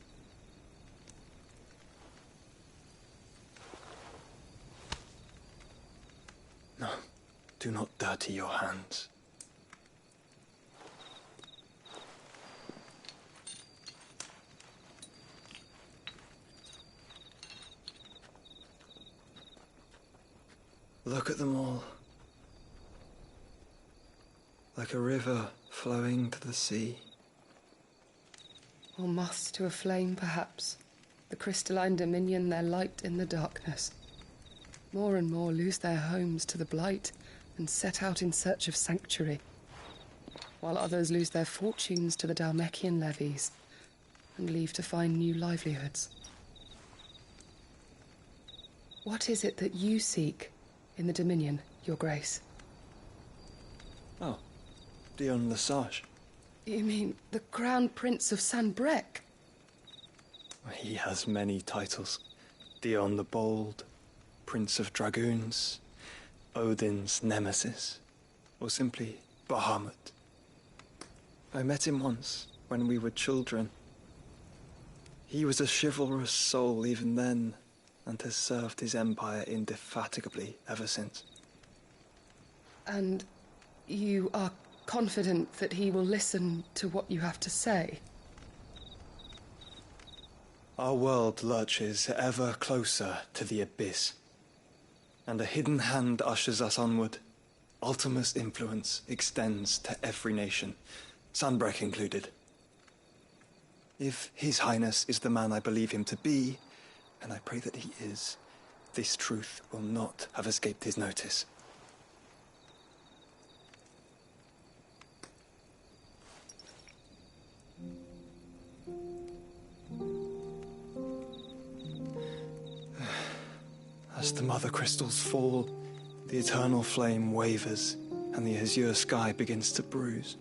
No, do not dirty your hands. Look at them all. Like a river flowing to the sea. Or moths to a flame, perhaps. The crystalline dominion their light in the darkness. More and more lose their homes to the blight and set out in search of sanctuary, while others lose their fortunes to the Dhalmekian levies and leave to find new livelihoods. What is it that you seek in the Dominion, Your Grace? Oh, Dion Lesage. You mean the Crown Prince of Sanbreque? He has many titles. Dion the Bold, Prince of Dragoons, Odin's Nemesis, or simply Bahamut. I met him once, when we were children. He was a chivalrous soul even then, and has served his empire indefatigably ever since. And you are confident that he will listen to what you have to say? Our world lurches ever closer to the abyss, and a hidden hand ushers us onward. Ultima's influence extends to every nation, Sanbreque included. If His Highness is the man I believe him to be, and I pray that he is, this truth will not have escaped his notice. As the mother crystals fall, the eternal flame wavers, and the azure sky begins to bruise.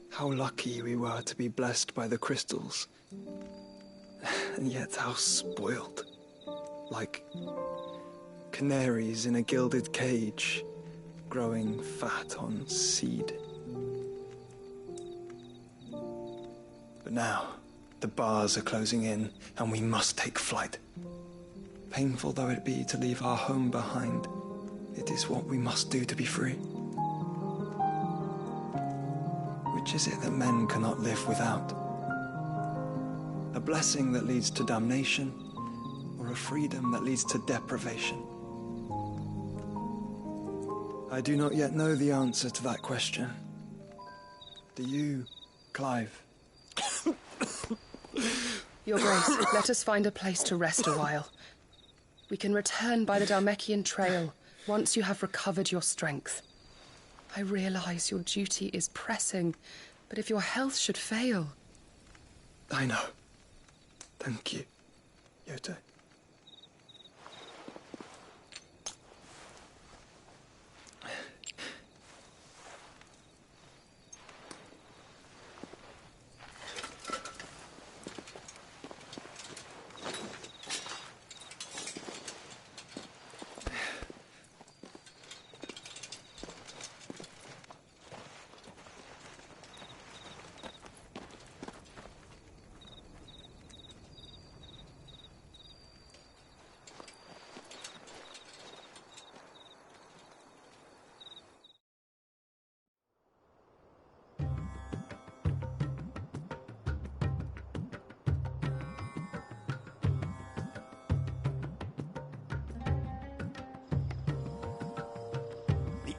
How lucky we were to be blessed by the crystals, and yet how spoiled. Like canaries in a gilded cage, growing fat on seed. But now, the bars are closing in, and we must take flight. Painful though it be to leave our home behind, it is what we must do to be free. Which is it that men cannot live without? A blessing that leads to damnation, or a freedom that leads to deprivation? I do not yet know the answer to that question. Do you, Clive? Your Grace, let us find a place to rest a while. We can return by the Dhalmekian trail once you have recovered your strength. I realize your duty is pressing, but if your health should fail... I know. Thank you, Yote.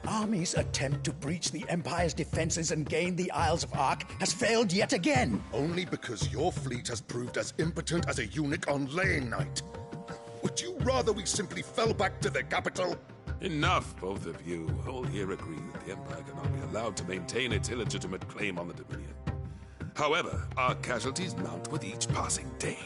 Army's attempt to breach the Empire's defenses and gain the Isles of Ark has failed yet again. Only because your fleet has proved as impotent as a eunuch on Lane Night. Would you rather we simply fell back to the capital? Enough, both of you. All here agree that the Empire cannot be allowed to maintain its illegitimate claim on the Dominion. However, our casualties mount with each passing day.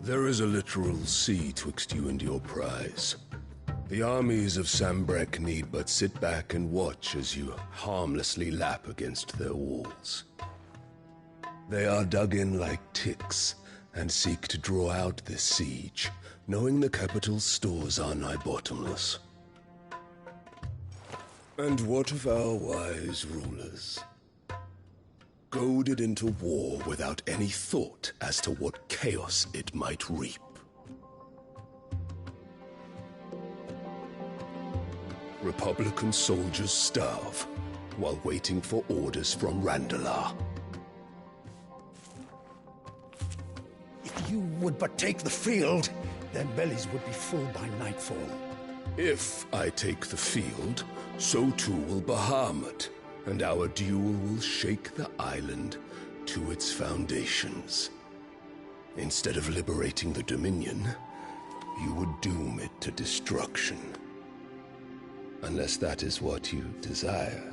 There is a literal sea twixt you and your prize. The armies of Sanbreque need but sit back and watch as you harmlessly lap against their walls. They are dug in like ticks and seek to draw out this siege, knowing the capital's stores are nigh bottomless. And what of our wise rulers? Goaded into war without any thought as to what chaos it might reap. Republican soldiers starve while waiting for orders from Randalar. If you would but take the field, their bellies would be full by nightfall. If I take the field, so too will Bahamut, and our duel will shake the island to its foundations. Instead of liberating the Dominion, you would doom it to destruction. Unless that is what you desire.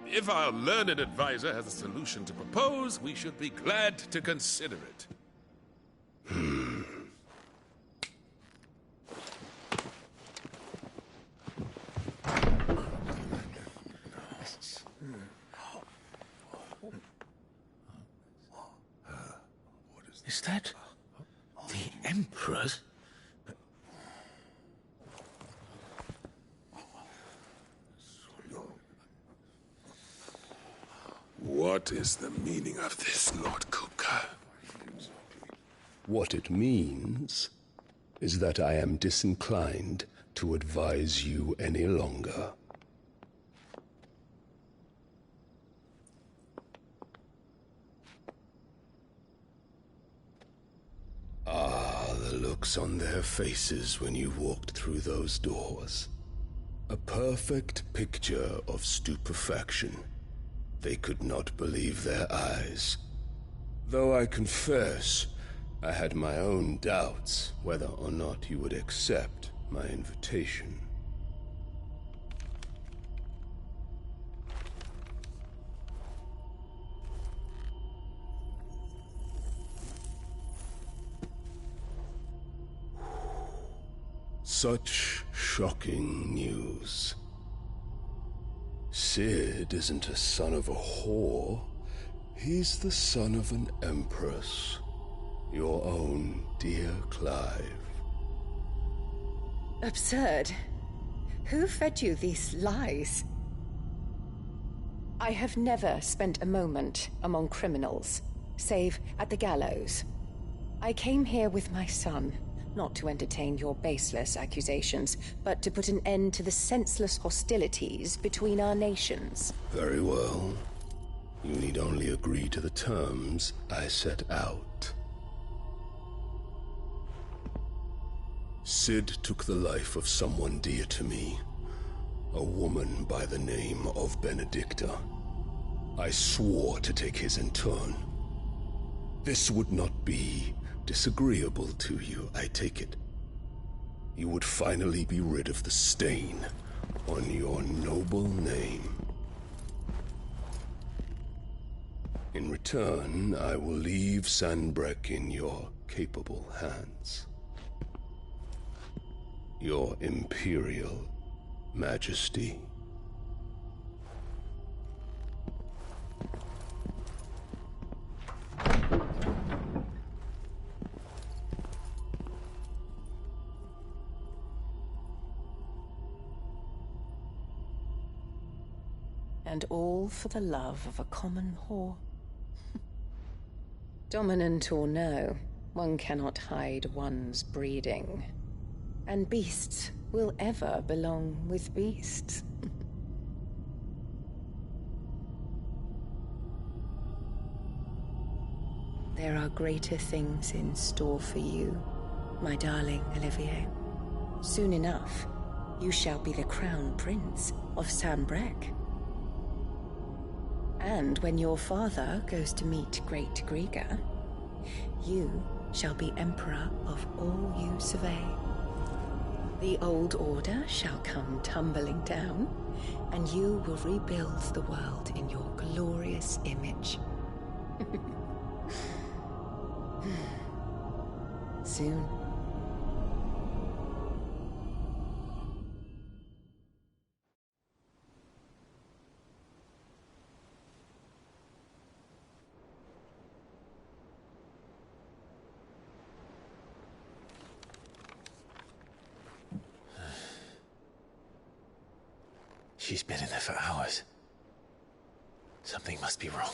If our learned advisor has a solution to propose, we should be glad to consider it. Is that the Emperor's? What is the meaning of this, Lord Kupka? What it means is that I am disinclined to advise you any longer. Ah, the looks on their faces when you walked through those doors. A perfect picture of stupefaction. They could not believe their eyes. Though I confess, I had my own doubts whether or not you would accept my invitation. Such shocking news. Cid isn't a son of a whore. He's the son of an empress. Your own dear Clive. Absurd. Who fed you these lies? I have never spent a moment among criminals, save at the gallows. I came here with my son, not to entertain your baseless accusations, but to put an end to the senseless hostilities between our nations. Very well. You need only agree to the terms I set out. Cid took the life of someone dear to me, a woman by the name of Benedicta. I swore to take his in turn. This would not be disagreeable to you, I take it. You would finally be rid of the stain on your noble name. In return, I will leave Sanbreque in your capable hands. Your Imperial Majesty. And all for the love of a common whore. Dominant or no, one cannot hide one's breeding. And beasts will ever belong with beasts. There are greater things in store for you, my darling Olivier. Soon enough, you shall be the crown prince of Sanbreque. And when your father goes to meet Great Griga, you shall be emperor of all you survey. The old order shall come tumbling down, and you will rebuild the world in your glorious image. Soon. She's been in there for hours. Something must be wrong.